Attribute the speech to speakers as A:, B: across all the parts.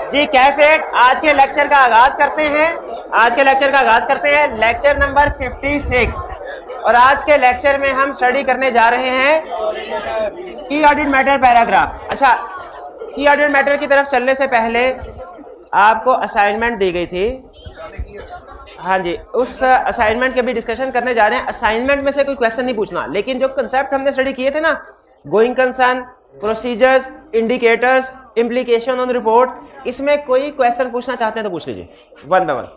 A: जी कैफेट, आज के लेक्चर का आगाज करते हैं। लेक्चर नंबर 56 और आज के लेक्चर में हम स्टडी करने जा रहे हैं की ऑडिट मैटर पैराग्राफ। अच्छा, की ऑडिट मैटर की तरफ चलने से पहले आपको असाइनमेंट दी गई थी। हाँ जी, उस असाइनमेंट के भी डिस्कशन करने जा रहे हैं। असाइनमेंट में से कोई क्वेश्चन नहीं पूछना, लेकिन जो कंसेप्ट हमने स्टडी किए थे ना, going concern, procedures, indicators, implication on report, इसमें कोई क्वेश्चन पूछना चाहते हैं तो पूछ लीजिए वन बाय वन।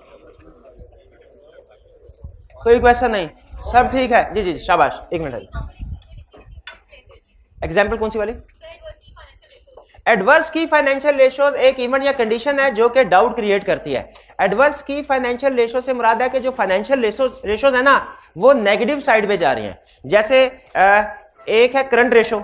A: कोई क्वेश्चन नहीं, सब ठीक है? जी जी शाबाश, एक मिनट। एग्जाम्पल कौन सी वाली? एडवर्स की फाइनेंशियल रेशियोज एक इवेंट या कंडीशन है जो कि डाउट क्रिएट करती है। एडवर्स की फाइनेंशियल रेशियो से मुराद है कि जो फाइनेंशियल रेशियोज है ना, वो नेगेटिव साइड पे जा रही हैं। जैसे एक है करंट रेशो।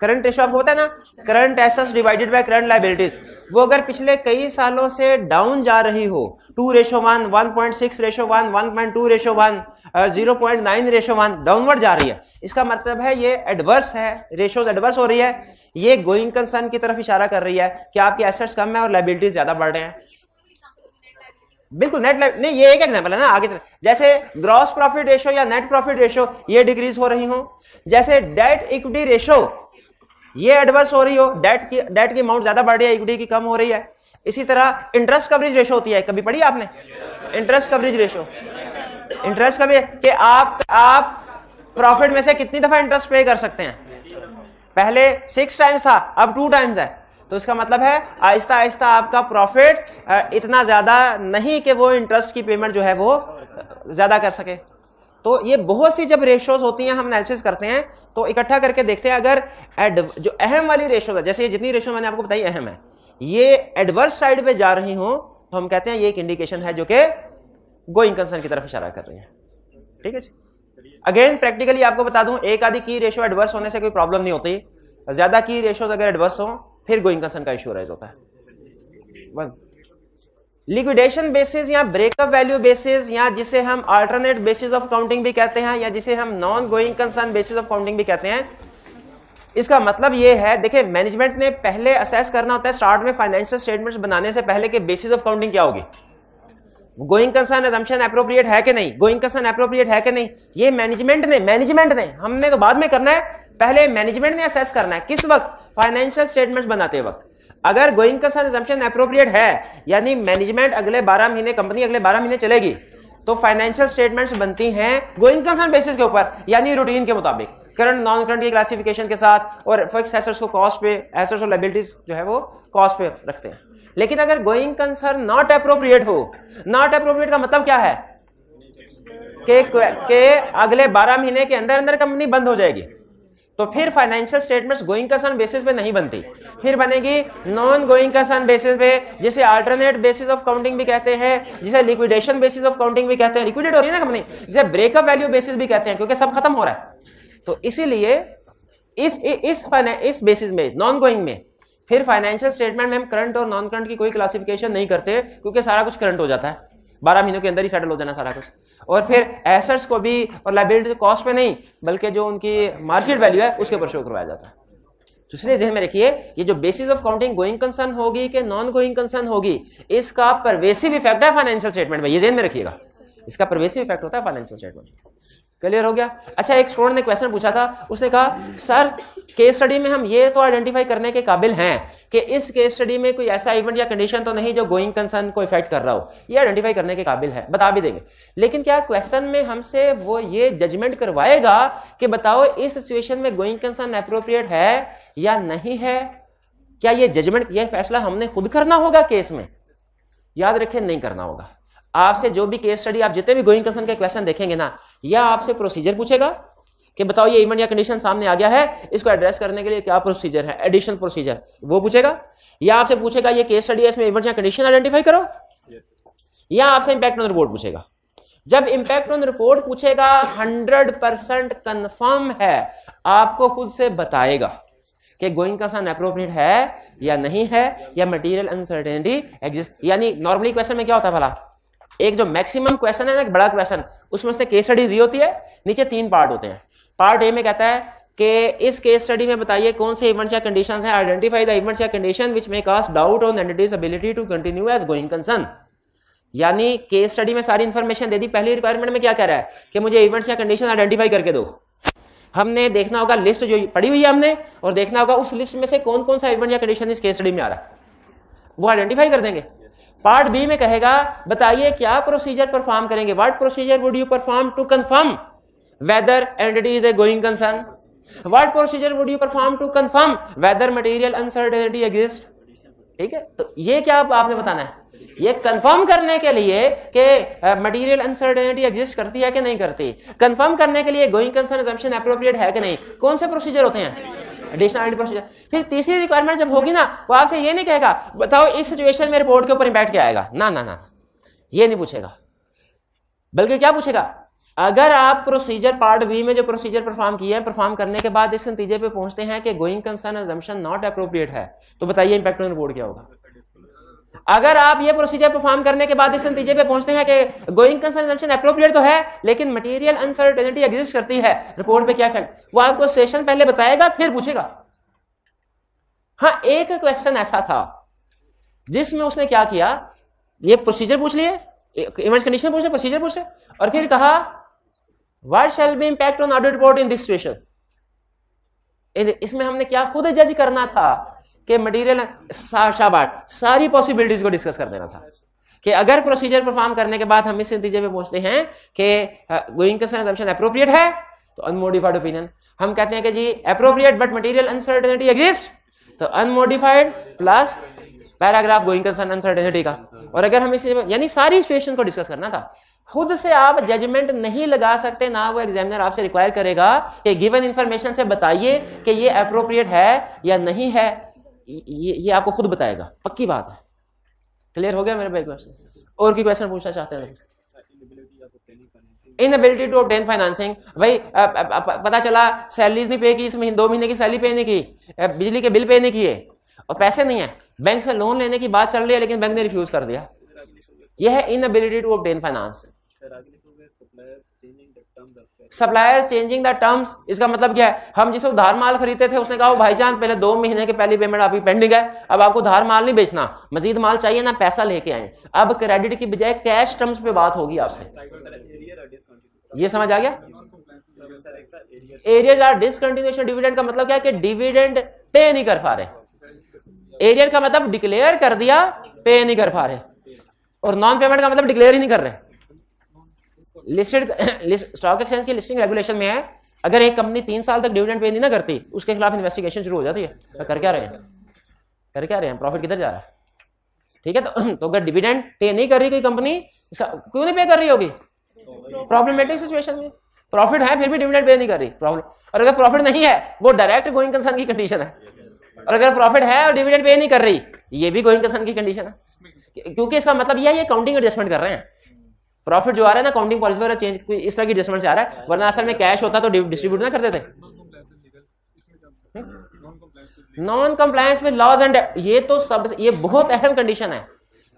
A: करंट रेशो आपको पता है ना, current assets divided by current liabilities. वो अगर पिछले कई सालों से डाउन जा रही हो, 2:1, 1.6:1, 1.2:1, 0.9:1 डाउनवर्ड जा रही है, इसका मतलब है ये एडवर्स है, रेशियोज एडवर्स हो रही है। ये गोइंग कंसर्न की तरफ इशारा कर रही है कि आपके एसेट्स कम है और लायबिलिटीज ज्यादा बढ़ रहे हैं। बिल्कुल नेट नहीं, ये एक एग्जांपल है ना। आगे जैसे ग्रॉस प्रॉफिट रेशो या नेट प्रॉफिट रेशो ये डिक्रीज हो रही हो। जैसे डेट इक्विटी रेशो ये एडवर्स हो रही हो, डेट की अमाउंट ज्यादा बढ़ रही है, इक्विटी की कम हो रही है। इसी तरह इंटरेस्ट कवरेज रेशो होती है, कभी पढ़ी आपने? Interest coverage ratio, interest coverage कि आप प्रॉफिट में से कितनी दफा इंटरेस्ट पे कर सकते हैं। पहले 6 टाइम्स था, अब 2 टाइम्स है, तो इसका मतलब है आहिस्ता आहिस्ता आपका प्रॉफिट इतना ज्यादा नहीं कि वो इंटरेस्ट की पेमेंट जो है वो ज्यादा कर सके। तो ये बहुत सी जब रेशियोज होती हैं, हम एनालिसिस करते हैं तो इकट्ठा करके देखते हैं। अगर जो अहम वाली रेशियोज है, जैसे ये जितनी रेशियो मैंने आपको बताई अहम है, ये एडवर्स साइड पे जा रही हो, तो हम कहते हैं ये एक इंडिकेशन है जो कि गोइंग कंसर्न की तरफ इशारा कर रही है। ठीक है जी। अगेन प्रैक्टिकली आपको बता दूं, एक आधी की रेशियो एडवर्स होने से कोई प्रॉब्लम नहीं होती। ज्यादा की रेशियोज अगर एडवर्स हो फिर गोइंग कंसर्न का इशू राइज होता है। लिक्विडेशन बेसिस या ब्रेकअप वैल्यू बेसिस, या जिसे हम अल्टरनेट बेसिस ऑफ काउंटिंग भी कहते हैं, या जिसे हम non going concern basis of counting भी कहते हैं। इसका मतलब यह है, देखिए मैनेजमेंट ने पहले असेस करना होता है स्टार्ट में फाइनेंशियल स्टेटमेंट्स बनाने से पहले कि बेसिस ऑफ काउंटिंग क्या होगी, गोइंग कंसर्न अजम्पशन एप्रोप्रिएट है कि नहीं, गोइंग कंसर्न एप्रोप्रिएट है कि नहीं। ये मैनेजमेंट ने हमने तो बाद में करना है, पहले मैनेजमेंट ने असेस करना है। किस वक्त? फाइनेंशियल स्टेटमेंट्स बनाते वक्त। अगर गोइंग कंसर्न अजम्पशन एप्रोप्रिएट है, यानी मैनेजमेंट अगले 12 महीने, कंपनी अगले 12 महीने चलेगी, तो फाइनेंशियल स्टेटमेंट्स बनती हैं गोइंग कंसर्न बेसिस के ऊपर, यानी रूटीन के मुताबिक, करंट नॉन करंट की क्लासिफिकेशन के साथ, और फिक्स एसेट्स को कॉस्ट पे, एसेट्स और लायबिलिटीज जो है वो कॉस्ट पे रखते हैं। लेकिन अगर गोइंग कंसर्न नॉट एप्रोप्रिएट हो, नॉट एप्रोप्रिएट का मतलब क्या है कि अगले 12 महीने के अंदर अंदर कंपनी बंद हो जाएगी, तो फिर financial statements going concern basis पे नहीं बनती, फिर बनेगी नॉन गोइंग कंसर्न बेसिस पे, जिसे अल्टरनेट बेसिस ऑफ काउंटिंग भी कहते हैं, जिसे लिक्विडेशन बेसिस ऑफ काउंटिंग भी कहते हैं, लिक्विडेट हो रही है ना कंपनी, जिसे ब्रेकअप वैल्यू बेसिस भी कहते हैं, क्योंकि सब खत्म हो रहा है। तो इसीलिए इस बेसिस में, नॉन गोइंग में, फिर फाइनेंशियल स्टेटमेंट में हम करंट और नॉन करंट की कोई क्लासिफिकेशन नहीं करते, क्योंकि सारा कुछ करंट हो जाता है, 12 महीनों के अंदर ही सेटल हो जाना सारा कुछ। और फिर एसेट्स को भी और लायबिलिटी कॉस्ट पे नहीं, बल्कि जो उनकी मार्केट वैल्यू है उसके ऊपर शो करवाया जाता है। तो इसलिए ध्यान में रखिए, ये जो basis of counting going concern होगी कि नॉन गोइंग कंसर्न होगी, इसका परवेसिव इफेक्ट है फाइनेंशियल स्टेटमेंट में, ये ध्यान में रखिएगा, इसका परवेसिव इफेक्ट होता है फाइनेंशियल स्टेटमेंट। क्लियर हो गया? अच्छा, एक स्टूडेंट ने क्वेश्चन पूछा था, उसने कहा सर केस स्टडी में हम ये तो आइडेंटिफाई करने के काबिल हैं कि इस केस स्टडी में कोई ऐसा इवेंट या कंडीशन तो नहीं जो गोइंग कंसर्न को इफेक्ट कर रहा हो, ये आइडेंटिफाई करने के काबिल है, बता भी देंगे। लेकिन क्या क्वेश्चन में हमसे वो ये जजमेंट करवाएगा कि बताओ इस सिचुएशन में गोइंग कंसर्न एप्रोप्रिएट है या नहीं है? क्या ये जजमेंट, ये फैसला हमने खुद करना होगा केस में? याद रखें, नहीं करना होगा। आपसे जो भी केस स्टडी, आप जितने भी गोइंग कंसर्न के क्वेश्चन देखेंगे ना, या आपसे प्रोसीजर पूछेगा कि बताओ ये इवेंट या कंडीशन सामने आ गया है, इसको एड्रेस करने के लिए क्या प्रोसीजर है, एडिशनल प्रोसीजर, वो पूछेगा। या आपसे पूछेगा ये केस स्टडी है, इसमें इवेंट या कंडीशन आइडेंटिफाई करो, या आपसे इंपैक्ट ऑन रिपोर्ट पूछेगा। जब इंपैक्ट ऑन रिपोर्ट पूछेगा, 100% कंफर्म है, आपको खुद से बताएगा कि गोइंग कंसर्न एप्रोप्रिएट है या नहीं है, या मटेरियल अनसर्टेनिटी एग्जिस्ट। यानी नॉर्मली क्वेश्चन में क्या होता है भला, एक जो मैक्सिमम क्वेश्चन है ना, एक बड़ा क्वेश्चन, उसमें उसने केस स्टडी दी होती है, नीचे 3 पार्ट होते हैं। पार्ट ए में कहता है कि इस केस स्टडी में बताइए कौन से इवेंट्स या कंडीशंस हैं, आइडेंटिफाई द इवेंट्स या condition which may cast doubt on entity's ability to continue as going concern. यानी केस स्टडी में सारी इंफॉर्मेशन दे दी, पहली रिक्वायरमेंट में क्या कह रहा है कि मुझे इवेंट्स या कंडीशन आइडेंटिफाई करके दो। हमने देखना होगा लिस्ट जो पढ़ी हुई है हमने, और देखना होगा उस लिस्ट में से कौन कौन सा इवेंट या कंडीशन इस केस स्टडी में आ रहा है, वो आइडेंटिफाई कर देंगे। पार्ट बी में कहेगा बताइए क्या प्रोसीजर परफॉर्म करेंगे, what procedure would you perform to confirm whether entity is a going concern, what procedure would you perform to confirm whether material uncertainty exist. ठीक है, तो ये क्या आपने बताना है, ये कंफर्म करने के लिए कि मटेरियल अनसर्टेनिटी एग्जिस्ट करती है कि नहीं करती, कंफर्म करने के लिए गोइंग कंसर्न अजम्पशन एप्रोप्रिएट है कि नहीं, कौन से प्रोसीजर होते हैं, एडिशनल प्रोसीजर। फिर तीसरी रिक्वायरमेंट जब होगी ना, वो आपसे ये नहीं कहेगा बताओ इस सिचुएशन में रिपोर्ट के ऊपर इम्पैक्ट क्या आएगा, ना ना ना, ये नहीं पूछेगा, बल्कि क्या पूछेगा, अगर आप प्रोसीजर पार्ट बी में जो प्रोसीजर परफॉर्म किए हैं, परफॉर्म करने के बाद इस नतीजे पे पहुंचते हैं कि going concern assumption not appropriate है, तो बताइए इंपैक्ट ऑन रिपोर्ट क्या होगा। अगर आप ये प्रोसीजर परफॉर्म करने के बाद इस नतीजे पे पहुंचते हैं कि गोइंग कंसर्न अजम्पशन एप्रोप्रिएट तो है लेकिन मटेरियल अनसर्टेनिटी एग्जिस्ट करती है, रिपोर्ट पे क्या इफेक्ट, वो आपको सेशन पहले बताएगा फिर पूछेगा। हाँ, एक क्वेश्चन ऐसा था जिसमें उसने क्या किया, ये प्रोसीजर पूछ लिए, इवेंट्स कंडीशन पूछ ले, प्रोसीजर पूछ ले, और फिर कहा what shall be impact on audit report in this situation. इसमें हमने क्या खुद जज करना था कि मटेरियल शाबाश सारी पॉसिबिलिटीज को डिस्कस कर देना था कि अगर प्रोसीजर परफॉर्म करने के बाद हम इस नतीजे पे पहुंचते हैं कि गोइंग कंसर्न अजम्पशन एप्रोप्रिएट है, तो अनमोडिफाइड ओपिनियन हम कहते हैं कि जी appropriate but material uncertainty exist, तो unmodified plus paragraph going concern uncertainty का। और अगर हम इसलिए यानी सारी सिचुएशन को डिस्कस करना था, खुद से आप जजमेंट नहीं लगा सकते, ना वो एग्जामिनर आपसे रिक्वायर करेगा कि गिवन इंफॉर्मेशन से बताइए कि ये एप्रोप्रिएट है या नहीं है, ये आपको खुद बताएगा, पक्की बात है। क्लियर हो गया मेरे भाई क्वेश्चन? और की क्वेश्चन पूछना चाहते हैं? इनएबिलिटी टू ऑब्टेन फाइनेंसिंग, भाई पता चला सैलरीज नहीं पे की इस महीने, 2 महीने की सैलरी पे नहीं की, बिजली के बिल पे नहीं किए और पैसे नहीं है, बैंक से लोन लेने की बात चल रही है लेकिन बैंक ने रिफ्यूज कर दिया, यह है inability to obtain finance. Suppliers changing the terms, इसका मतलब क्या है, हम जिसे उधार माल खरीदते थे उसने कहा भाईजान पहले 2 महीने की पहली पेमेंट आपकी पेंडिंग है, अब आपको उधार माल नहीं बेचना, मजीद माल चाहिए ना, पैसा लेके आए, अब क्रेडिट की बजाय कैश टर्म्स पे बात होगी आपसे। ये समझ आ गया? एरियर या डिसकंटिन्यूएशन डिविडेंड का मतलब क्या है कि डिविडेंड पे नहीं कर पा रहे, एरियर का मतलब डिक्लेयर कर दिया पे नहीं कर पा रहे, और नॉन पेमेंट का मतलब डिक्लेयर ही नहीं कर रहे। लिस्टेड स्टॉक एक्सचेंज की लिस्टिंग रेगुलेशन में है, अगर एक कंपनी 3 साल तक डिविडेंड पे नहीं ना करती उसके खिलाफ इन्वेस्टिगेशन शुरू हो जाती है, तो कर क्या रहे हैं, प्रॉफिट किधर जा रहा है। ठीक है, तो अगर डिविडेंड पे नहीं कर रही कोई कंपनी, क्यों नहीं पे कर रही होगी, प्रॉब्लमेटिक सिचुएशन में, प्रॉफिट है फिर भी डिविडेंड पे नहीं कर रही, प्रॉब्लम। और अगर प्रॉफिट नहीं है वो डायरेक्ट गोइंग कंसर्न की कंडीशन है, और अगर प्रॉफिट है और डिविडेंड पे नहीं कर रही ये भी गोइंग कंसर्न की कंडीशन है, क्योंकि इसका मतलब यह है ये काउंटिंग एडजस्टमेंट कर रहे हैं, प्रॉफिट जो आ रहा है ना काउंटिंग पॉलिसी वगैरह चेंज इस तरह की एडजस्टमेंट से आ रहा है, वरना असल में कैश होता तो डिस्ट्रीब्यूट ना करते थे। Non compliance with laws and, ये तो सब, ये बहुत अहम कंडीशन है,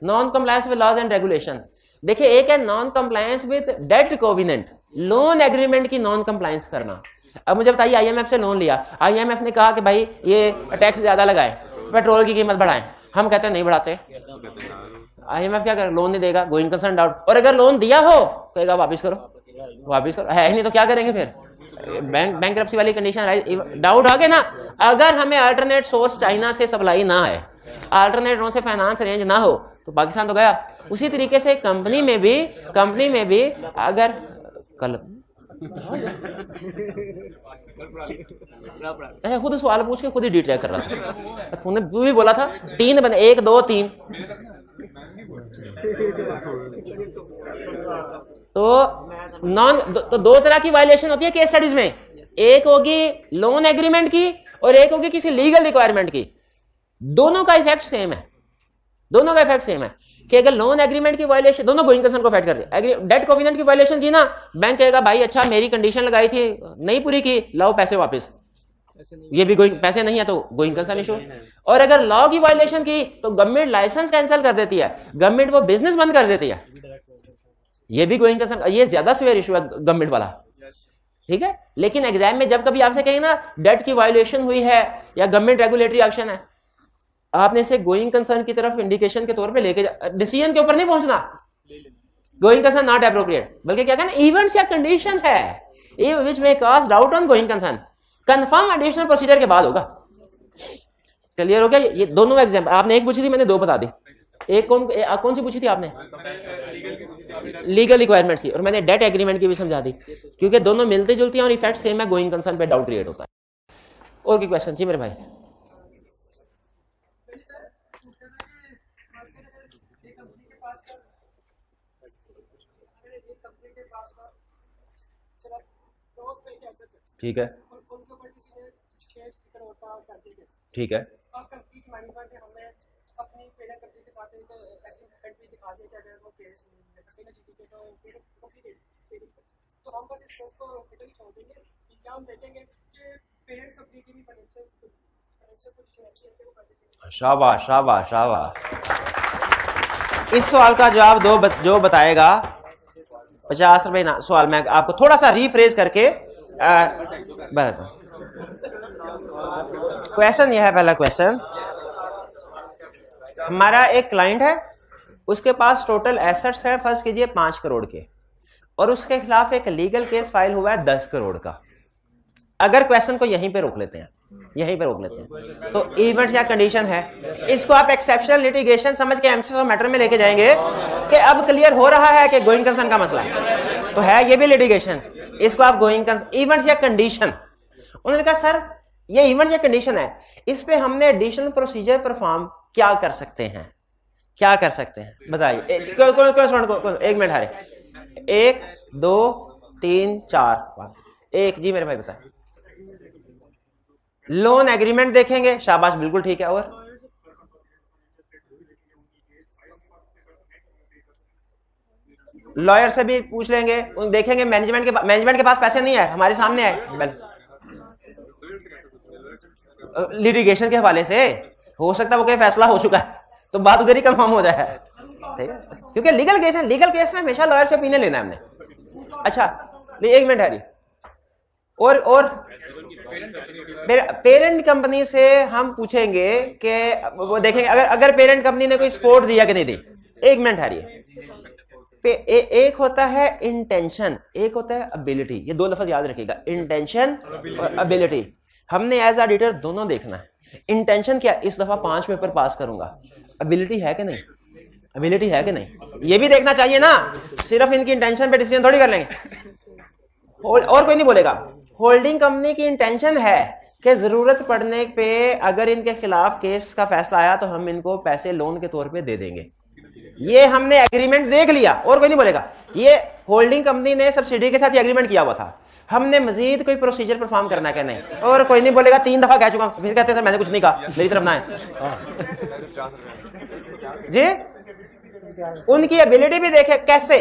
A: non compliance with laws and regulation. देखिए एक है non compliance with debt covenant, loan agreement की नॉन कंप्लायंस करना। अब मुझे बताइए आईएमएफ से लोन लिया, आईएमएफ ने कहा कि भाई ये टैक्स ज्यादा लगाए, पेट्रोल की कीमत बढ़ाएं, हम कहते हैं नहीं बढ़ाते, आईएमएफ क्या कर, लोन नहीं देगा, गोइंग कंसर्न डाउट, और अगर लोन दिया हो कहेगा वापस करो, है नहीं तो क्या करेंगे फिर, बैंकरप्सी वाली कंडीशन, डाउट आ गया ना। अगर हमें अल्टरनेट सोर्स चाइना से सप्लाई ना है, अल्टरनेट से फाइनेंस अरेंज ना हो तो पाकिस्तान तो गया। उसी तरीके से कंपनी में भी अगर कल खुद सवाल पूछ के खुद ही डिटेल कर रहा था, तू भी बोला था 3 बने, 1 2 3, तो 2 तरह की वायलेशन होती है केस स्टडीज में, एक होगी लोन एग्रीमेंट की और एक होगी किसी लीगल रिक्वायरमेंट की। दोनों का इफेक्ट सेम है कि अगर लोन एग्रीमेंट की वायलेशन, दोनों गोइंग कंसर्न को अफेक्ट कर रही है। डेट कोविनेंट की वायलेशन की ना, बैंक कहेगा भाई अच्छा मेरी कंडीशन लगाई थी नहीं पूरी की, लाओ पैसे वापस, ये भी गोइंग, पैसे नहीं है तो गोइंग कंसर्न इशू। और अगर लॉ की वायलेशन की तो गवर्नमेंट लाइसेंस कैंसिल कर देती है, गवर्नमेंट वो बिजनेस बंद कर देती है, ये भी गोइंग कंसर्न, ये ज्यादा सीवियर इशू है गवर्नमेंट वाला। ठीक है। लेकिन एग्जाम में जब कभी आपसे कहें ना डेट की वायोलेशन हुई है या गवर्नमेंट रेगुलेटरी एक्शन है, आपने इसे गोइंग कंसर्न की तरफ इंडिकेशन के तौर पे लेके डिसीजन के ऊपर नहीं पहुंचना। गोइंग कंसर्न नॉट एप्रोप्रिएट, बल्कि क्या कहना इवेंट्स या कंडीशन है which may cast doubt on going concern, confirm additional procedure के बाद होगा। क्लियर हो गया? ये दोनों एग्जाम्पल आपने एक पूछी थी, मैंने दो बता दी। एक कौन सी पूछी थी आपने? लीगल रिक्वायरमेंट्स की, और मैंने डेट एग्रीमेंट की भी समझा दी, क्योंकि दोनों मिलते जुलते हैं और इफेक्ट सेम है, गोइंग कंसर्न पे डाउट क्रिएट होता है। और कोई क्वेश्चन? जी मेरे भाई। ठीक है, ठीक है, शाबाश शाबाश शाबाश। इस सवाल का जवाब जो बताएगा 50 रुपए ना। सवाल मैं आपको थोड़ा सा रीफ्रेज करके क्वेश्चन यह है। पहला क्वेश्चन, हमारा एक क्लाइंट है, उसके पास टोटल एसेट्स है फर्स्ट कीजिए 5 करोड़ के, और उसके खिलाफ एक लीगल केस फाइल हुआ है 10 करोड़ का। अगर क्वेश्चन को यहीं पे रोक लेते हैं, यहीं पे रोक लेते हैं, तो इवेंट या कंडीशन है, इसको आप एक्सेप्शनल लिटिगेशन समझ के एमसीएस मैटर में लेके जाएंगे कि अब क्लियर हो रहा है कि गोइंग कंसर्न का मसला है, तो है ये भी लिटिगेशन, इसको आप गोइंग कंसर्न इवेंट या कंडीशन। उन्होंने कहा सर ये इवेंट या कंडीशन है, इस पे हमने एडिशनल प्रोसीजर परफॉर्म क्या कर सकते हैं, क्या कर सकते हैं बताइए। एक मिनट हारे, 1 2 3 4 1 जी मेरे भाई बताए। लोन एग्रीमेंट देखेंगे, शाबाश बिल्कुल ठीक है। और लॉयर से भी पूछ लेंगे, देखेंगे मैनेजमेंट के पास पैसे नहीं है, हमारे सामने है लिटिगेशन के हवाले से, हो सकता है वो कोई फैसला हो चुका है तो बात उधर ही कंफर्म हो जाए, ठीक है, क्योंकि लीगल केस में हमेशा लॉयर से ओपिनियन लेना है हमने। अच्छा एक मिनट है, और पेरेंट कंपनी से हम पूछेंगे कि वो देखेंगे अगर पेरेंट कंपनी ने कोई सपोर्ट दिया कि नहीं दी। एक मिनट है, एक होता है इंटेंशन, एक होता है एबिलिटी, ये दो लफ्ज याद रखिएगा, इंटेंशन और एबिलिटी। हमने एज ऑडिटर दोनों देखना है। इंटेंशन क्या, इस दफा 5 पेपर पास करूंगा, एबिलिटी है कि नहीं, एबिलिटी है कि नहीं, ये भी देखना चाहिए ना। सिर्फ इनकी इंटेंशन पे डिसीजन थोड़ी कर लेंगे, और कोई नहीं बोलेगा। होल्डिंग कंपनी की इंटेंशन है कि जरूरत पड़ने पे अगर इनके खिलाफ केस का फैसला आया तो हम इनको पैसे लोन के तौर पे दे देंगे, ये हमने एग्रीमेंट देख लिया, और कोई नहीं बोलेगा। ये होल्डिंग कंपनी ने सब्सिडी के साथ ये एग्रीमेंट किया हुआ था, हमने मजीद कोई प्रोसीजर परफॉर्म करना क्या नहीं, और कोई नहीं बोलेगा। 3 दफा कह चुका हूं, फिर कहते हैं सर मैंने कुछ नहीं कहा, मेरी तरफ ना है जी। उनकी एबिलिटी भी देखे कैसे,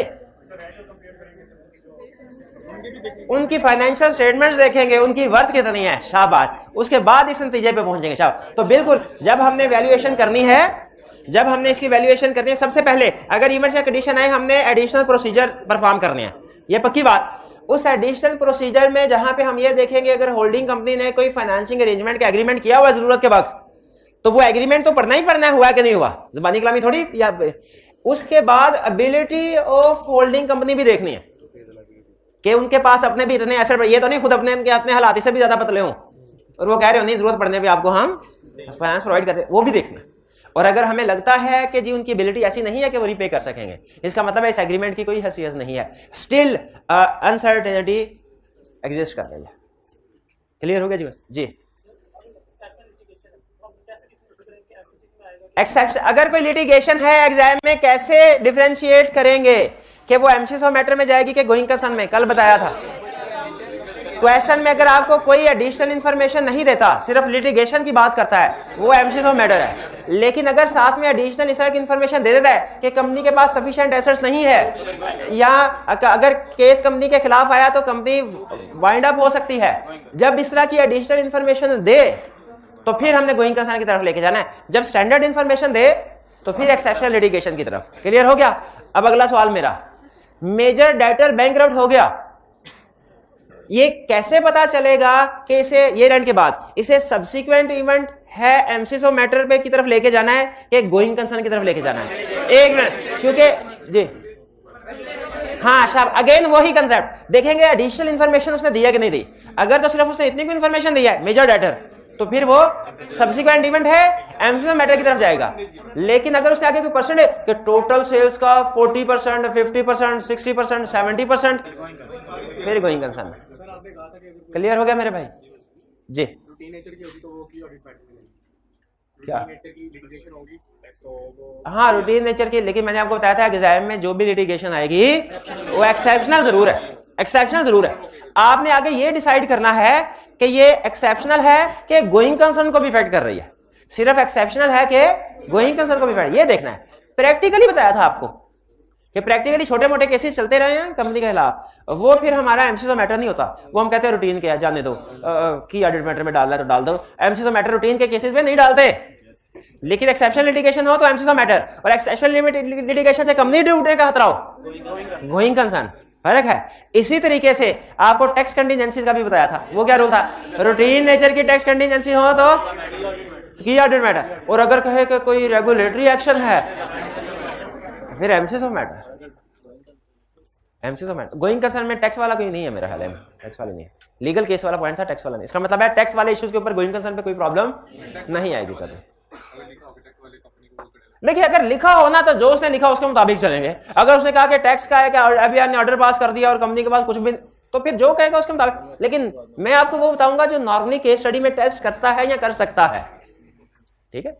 A: उनकी फाइनेंशियल स्टेटमेंट्स देखेंगे, उनकी वर्थ कितनी है, शाबाश, उसके बाद इस नतीजे पे पहुंचेंगे। शाबाश। तो बिल्कुल जब हमने वैल्यूएशन करनी है, जब हमने इसकी वैल्यूएशन करनी है, सबसे पहले अगर इवेंट या कंडीशन आए हमने एडिशनल प्रोसीजर परफॉर्म करने हैं, ये पक्की बात। उस एडिशनल प्रोसीजर में जहां पे हम ये देखेंगे अगर होल्डिंग कंपनी ने कोई फाइनेंसिंग अरेंजमेंट का एग्रीमेंट किया हुआ जरूरत के वक्त, तो वो एग्रीमेंट तो पढ़ना ही पढ़ना हुआ कि नहीं हुआ, जुबानी कलामी थोड़ी। या उसके बाद एबिलिटी ऑफ होल्डिंग कंपनी भी देखनी है कि उनके पास अपने भी इतने एसेट, ये तो नहीं खुद अपने हालात से भी ज्यादा पतले हों और वो कह रहे हो नहीं जरूरत पड़ने पे आपको हम फाइनेंस प्रोवाइड करते, वो भी देखना। और अगर हमें लगता है कि जी उनकी एबिलिटी ऐसी नहीं है कि वो रीपे कर सकेंगे, इसका मतलब है इस एग्रीमेंट की कोई हैसियत नहीं है, स्टिल अनसर्टेनिटी एग्जिस्ट कर रही है। क्लियर हो गया जी? जी एक्सेप्शन, अगर कोई लिटिगेशन है एग्जाम में कैसे डिफरेंशिएट करेंगे कि वो एमसीएस मैटर में जाएगी कि गोइंग कंसर्न में, कल बताया था। क्वेश्चन में अगर आपको कोई एडिशनल इंफॉर्मेशन नहीं देता, सिर्फ लिटिगेशन की बात करता है, वो एमसीएस मैटर है। लेकिन अगर साथ में एडिशनल इस तरह की इंफॉर्मेशन दे देता है कि कंपनी के पास सफिशिएंट एसेट्स नहीं है, या अगर केस कंपनी के खिलाफ आया तो कंपनी वाइंड अप हो सकती है, जब इस तरह की एडिशनल इंफॉर्मेशन दे तो फिर हमने गोइंग कंसर्न की तरफ लेके जाना है। जब स्टैंडर्ड इंफॉर्मेशन दे तो फिर एक्सेप्शनल लिटिगेशन की तरफ। क्लियर हो गया? अब अगला सवाल मेरा, मेजर डेटर बैंकरप्ट हो गया, ये कैसे पता चलेगा कि इसे ये रन के बाद इसे सब्सिक्वेंट इवेंट है एम्सिस ऑफ मैटर पे की तरफ लेके जाना है कि गोइंग कंसर्न की तरफ लेके जाना है? एक मिनट, क्योंकि जी हाँ शाबाश, अगेन वही कंसेप्ट देखेंगे एडिशनल इंफॉर्मेशन उसने दिया कि नहीं दी। अगर तो सिर्फ उसने इतनी को इंफॉर्मेशन दिया है मेजर डेटर, तो फिर वो सब्सिक्वेंट इवेंट है एम्सिस ऑफ मैटर की तरफ जाएगा। लेकिन अगर उसने आगे कोई परसेंटेज कि टोटल सेल्स का 40%, 50%, 60%, 70%, फिर गोइंग कंसर्न। क्लियर हो गया मेरे भाई जी? क्या हाँ रूटीन नेचर की, लेकिन मैंने आपको बताया था एग्जाम में जो भी लिटिगेशन आएगी वो एक्सेप्शनल जरूर है, एक्सेप्शनल जरूर है। आपने आगे ये डिसाइड करना है कि ये एक्सेप्शनल है कि गोइंग कंसर्न को भी इफेक्ट कर रही है, सिर्फ एक्सेप्शनल है कि गोइंग कंसर्न को भी इफेक्ट, ये देखना है। प्रैक्टिकली बताया था आपको कि प्रैक्टिकली छोटे मोटे केसेस चलते रहे हैं कंपनी के खिलाफ, वो फिर हमारा एमसीस मैटर नहीं होता, वो हम कहते हैं रूटीन के जाने दो, की ऑडिट मैटर में डालना है तो डाल दो, एमसीस मैटर रूटीन के केसेस में नहीं डालते। लेकिन एक्सेप्शनल लिटिगेशन हो तो एमसीस मैटर, और एक्सेप्शनल लिटिगेशन से कंपनी डूबने का खतरा हो गोइंग कंसर्न, फर्क है। इसी तरीके से आपको टैक्स कंटीजेंसी का भी बताया था, वो क्या रूल था? रूटीन नेचर की टैक्स कंटीजेंसी हो तो की ऑडिट मैटर, और अगर कहे कि कोई रेगुलेटरी एक्शन है फिर MCs matter, MCs matter. Going concern में टैक्स वाला कोई नहीं है मेरा ख्याल है, टैक्स वाला नहीं है, लीगल केस वाला पॉइंट था, टैक्स वाला नहीं। इसका मतलब है टैक्स वाले इश्यूज के ऊपर गोइंग कंसर्न पे कोई प्रॉब्लम नहीं आएगी कभी। देखिए अगर लिखा हो ना तो जो उसने लिखा उसके मुताबिक चलेंगे। अगर उसने कहा कि टैक्स का है कि अभी ने ऑर्डर पास कर दिया और कंपनी के पास कुछ भी, तो फिर जो कहेगा उसके मुताबिक। लेकिन मैं आपको वो बताऊंगा जो नॉर्मली केस स्टडी में टेस्ट करता है या कर सकता है, ठीक है?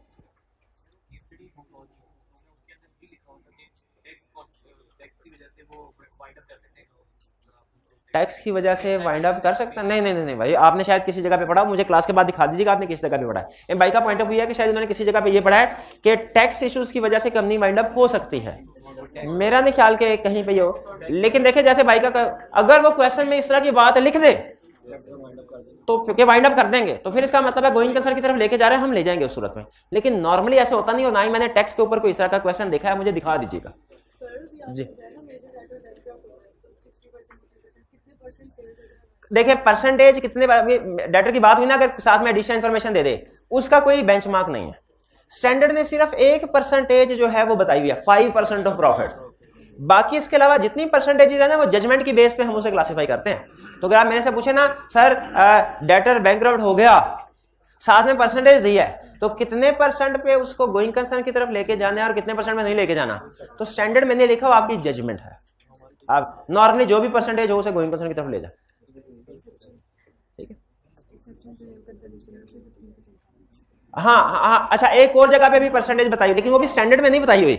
A: टैक्स की वजह से वाइंड अप कर सकता है? नहीं नहीं नहीं भाई, आपने शायद किसी जगह पे पढ़ा, मुझे क्लास के बाद दिखा दीजिएगा आपने किस जगह पे पढ़ा है। भाई का पॉइंट ऑफ व्यू है कि शायद उन्होंने किसी जगह पे ये पढ़ा है कि टैक्स इश्यूज की वजह से कंपनी वाइंड अप हो सकती है, मेरा नहीं ख्याल के कहीं पे ये हो। लेकिन देखिए जैसे भाई का अगर वो क्वेश्चन में इस तरह की बात लिख दे तो वाइंड अप कर देंगे, तो फिर इसका मतलब है गोइंग कंसर्न की तरफ लेके जा रहे हैं, हम ले जाएंगे उस सूरत में। लेकिन नॉर्मली ऐसे होता नहीं, और ना ही मैंने टैक्स के ऊपर कोई इस तरह का क्वेश्चन देखा है, मुझे दिखा दीजिएगा जी। देखिए परसेंटेज कितने डेटर की बात हुई ना, अगर साथ में एडिशनल इंफॉर्मेशन दे दे, उसका कोई बेंचमार्क नहीं है। स्टैंडर्ड ने सिर्फ एक परसेंटेज जो है वो बताई हुई है, 5% ऑफ प्रॉफिट। बाकी इसके अलावा जितनी परसेंटेजेस है ना वो जजमेंट की बेस पे हम उसे क्लासिफाई करते हैं। तो अगर आप मेरे से पूछे ना सर डेटर बैंकरप्ट हो गया, साथ में परसेंटेज दी है, तो कितने परसेंट पे उसको गोइंग कंसर्न की तरफ लेके जाना है और कितने परसेंट में नहीं लेके जाना, तो स्टैंडर्ड मैंने लिखा वो आपकी जजमेंट है। आप नॉर्मली जो भी परसेंटेज हो उसे गोइंग कंसर्न की तरफ ले जाए, ठीक है? हाँ, अच्छा एक और जगह पे भी परसेंटेज बताई, लेकिन वो भी स्टैंडर्ड में नहीं बताई हुई।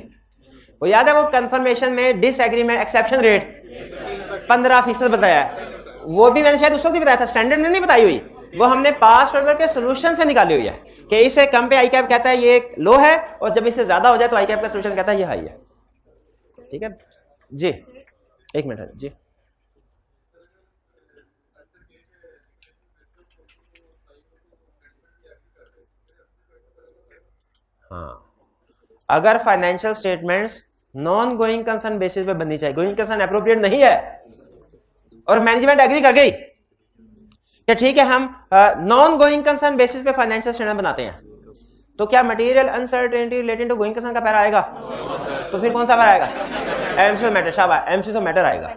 A: वो याद है वो कंफर्मेशन में डिसएग्रीमेंट एक्सेप्शन रेट 15% बताया है, वो भी मैंने शायद उस वक्त भी बताया था, स्टैंडर्ड ने नहीं बताई हुई। वो हमने पास्ट ऑर्डर के सोल्यूशन से निकाली हुई है कि इससे कम पे आई कैप कहता है ये लो है, और जब इससे ज्यादा हो जाए तो आई कैप का सोल्यूशन कहता है ये हाई है, ठीक है जी? एक मिनट जी। हाँ, अगर financial statements non going concern basis पे बननी चाहिए, गोइंग कंसर्न एप्रोप्रिएट नहीं है और मैनेजमेंट एग्री कर गई कि ठीक है हम नॉन गोइंग कंसर्न बेसिस पे फाइनेंशियल स्टेटमेंट बनाते हैं, तो क्या material uncertainty related to going concern का पैरा आएगा? तो फिर कौन सा पैरा आएगा? एमसीस मैटर, शाबाश, एमसीस मैटर आएगा,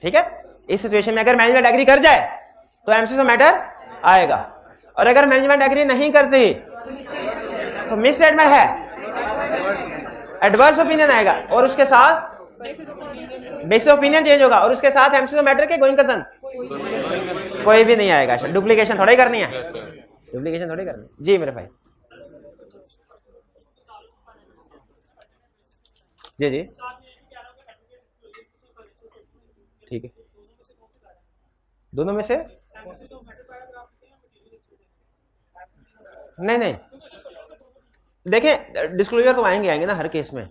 A: ठीक है? इस सिचुएशन में अगर मैनेजमेंट एग्री कर जाए तो एमसीस मैटर आएगा, और अगर मैनेजमेंट एग्री नहीं करती तो मिस स्टेटमेंट है, एडवर्स ओपिनियन आएगा, और उसके साथ बेसिस ओपिनियन चेंज होगा, और उसके साथ एमसीस मैटर के गोइंग कंसर्न कोई भी नहीं आएगा। डुप्लीकेशन थोड़ी करनी है, डुप्लीकेशन थोड़ी करनी जी मेरे भाई। जी जी ठीक है, दोनों में से नहीं नहीं, देखें डिस्क्लोजर तो आएंगे ना हर केस में।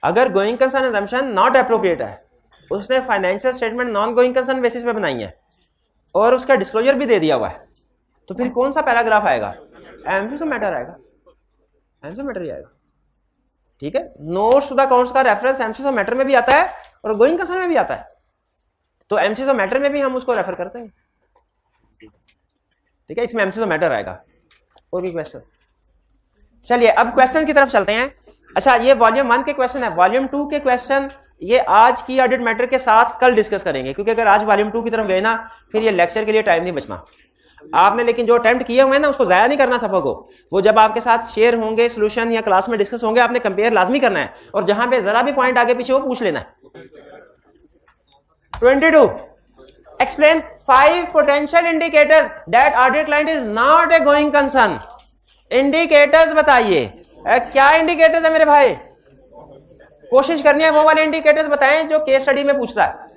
A: अगर going concern assumption not appropriate है, उसने financial statement non going concern basis पे बनाई है और उसका डिस्क्लोजर भी दे दिया हुआ है, तो फिर कौन सा पैराग्राफ आएगा? एमसीस मैटर आएगा, एमसीस मैटर ही आएगा, ठीक है? नोट्स टू द अकाउंट्स का रेफरेंस एमसीस मैटर में भी आता है और गोइंग कंसर्न में भी आता है, तो एमसीज ऑफ मैटर में भी हम उसको रेफर करते हैं, ठीक है, इसमें एमसीज ऑफ मैटर आएगा। और भी क्वेश्चन? चलिए अब क्वेश्चन की तरफ चलते हैं। अच्छा, ये वॉल्यूम 1 के क्वेश्चन है। वॉल्यूम 2 के क्वेश्चन ये आज की ऑडिट मैटर के साथ कल डिस्कस करेंगे, क्योंकि अगर आज वॉल्यूम 2 की तरफ गए ना फिर ये लेक्चर के लिए टाइम नहीं बचना आपने। लेकिन जो अटेम्प्ट किए हुए हैं ना उसको जाया नहीं करना सफर को। वो जब आपके साथ शेयर होंगे सोल्यूशन या क्लास में डिस्कस होंगे, आपने कंपेयर लाजमी करना है, और जहां पे जरा भी पॉइंट आगे पीछे वो पूछ लेना है। 22 explain 5 potential indicators that audit client is not a going concern. Indicators बताइए, क्या इंडिकेटर्स है मेरे भाई? कोशिश करनी है वो वाले इंडिकेटर्स बताएं जो केस स्टडी में पूछता है।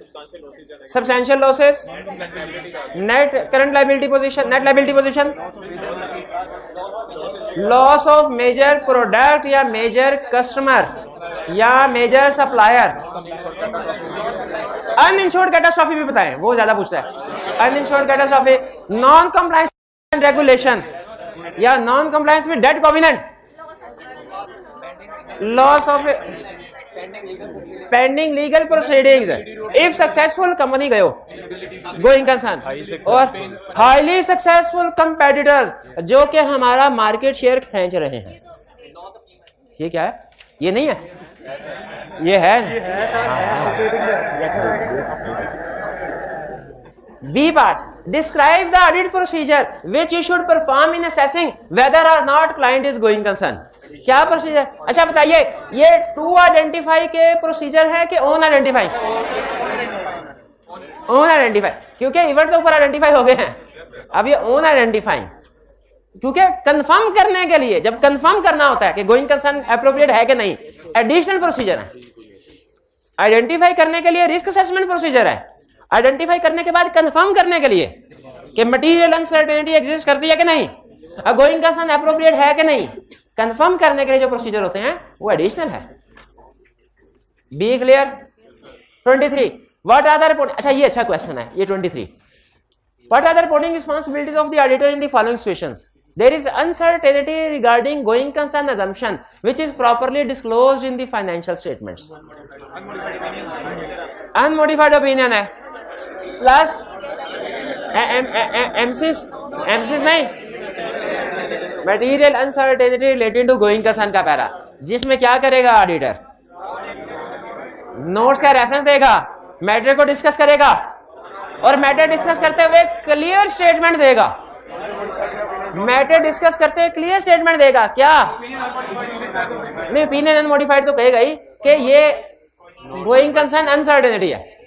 A: Substantial losses, net current liability position, net liability position, loss of major product या मेजर कस्टमर या मेजर सप्लायर। अनइंश्योर्ड कैटास्ट्रॉफी भी बताएं, वो ज्यादा पूछता है। Uninsured catastrophe, non compliance regulation या non compliance with debt covenant, loss of pending legal proceedings if successful company गयो गोइंग कंसर्न, और हाईली सक्सेसफुल कंपेटिटर्स जो कि हमारा मार्केट शेयर खींच रहे हैं। ये क्या है? ये नहीं है, ये है। B part, describe the audit procedure which you should perform in assessing whether or not client is going concern. क्या प्रोसीजर? अच्छा बताइए, ये टू आइडेंटिफाई के प्रोसीजर है कि ओन आइडेंटिफाई? ओन आइडेंटिफाई, क्योंकि इवेंट के ऊपर आइडेंटिफाई हो गए हैं, अब ये ओन आइडेंटिफाई, क्योंकि कंफर्म करने के लिए जब कंफर्म करना होता है कि गोइंग कंसर्न एप्रोप्रिएट है कि नहीं, एडिशनल प्रोसीजर है। आइडेंटिफाई करने के लिए रिस्क असेसमेंट प्रोसीजर है, आइडेंटिफाई करने के बाद कंफर्म करने के लिए कि मटेरियल अनसर्टेनिटी एग्जिस्ट करती है कि नहीं, गोइंग कंसर्न एप्रोप्रिएट है कि नहीं, कंफर्म करने के लिए जो प्रोसीजर होते हैं वो एडिशनल है। B clear? 23 what are the report, अच्छा ये अच्छा क्वेश्चन है ये 23। What are the reporting responsibilities of the auditor in the following situations? There is uncertainty regarding going concern assumption which is properly disclosed in the financial statements. Unmodified opinion है, plus MCs नहीं, material uncertainty related to going concern का para, जिसमें क्या करेगा auditor? Notes का reference देगा, matter को discuss करेगा, और मैटर डिस्कस करते हुए क्लियर स्टेटमेंट देगा। मैटर डिस्कस करते हुए क्लियर स्टेटमेंट देगा। क्या नहीं, ओपिनियन अनमोडिफाइड तो कहेगा ही कि ये गोइंग कंसर्न अनसर्टेनिटी है।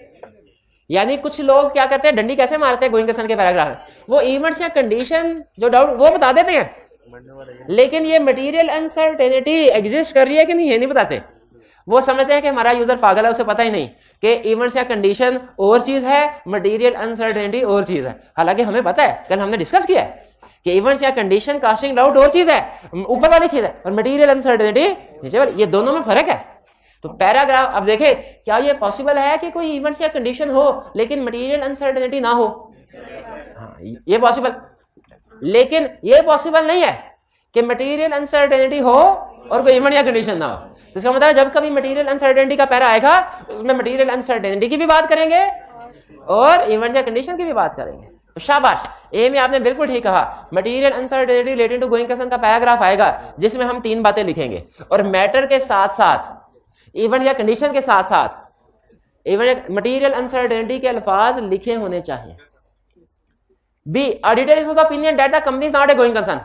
A: यानी कुछ लोग क्या करते हैं, डंडी कैसे मारते हैं गोइंग कंसर्न के पैराग्राफ में, वो इवेंट्स या कंडीशन जो डाउट वो बता देते हैं, लेकिन ये मटेरियल अनसर्टेनिटी एग्जिस्ट कर रही है कि नहीं ये नहीं बताते। वो समझते हैं कि हमारा यूजर पागल है, उसे पता ही नहीं कि इवेंट्स या कंडीशन और चीज है, मटेरियल अनसर्टेनिटी और चीज है। हालांकि हमें पता है, कल हमने डिस्कस किया है कि इवेंट्स या कंडीशन कास्टिंग डाउट और चीज है, ऊपर वाली चीज है, और मटेरियल अनसर्टेनिटी नीचे वाली, ये दोनों में फर्क है। तो पैराग्राफ अब देखें, क्या ये पॉसिबल है कि कोई इवेंट्स या कंडीशन हो लेकिन मटेरियल अनसर्टेनिटी ना हो? हाँ, ये पॉसिबल, लेकिन ये पॉसिबल नहीं है कि मटेरियल अनसर्टेनिटी हो और कोई इवेंट या कंडीशन ना हो। तो इसका मतलब जब कभी मटेरियल अनसर्टेनिटी का पैरा आएगा उसमें मटेरियल अनसर्टेनिटी की भी बात करेंगे और इवेंट या कंडीशन की भी बात करेंगे। तो शाबाश, ए में आपने बिल्कुल ठीक कहा, material uncertainty related to going concern का पैराग्राफ आएगा जिसमें हम 3 बातें लिखेंगे, और मैटर के साथ साथ इवेंट या कंडीशन के साथ साथ इवेंट मटेरियल अनसर्टेनिटी के अल्फाज लिखे होने चाहिए। B, auditor is of the opinion that the company is not a going concern.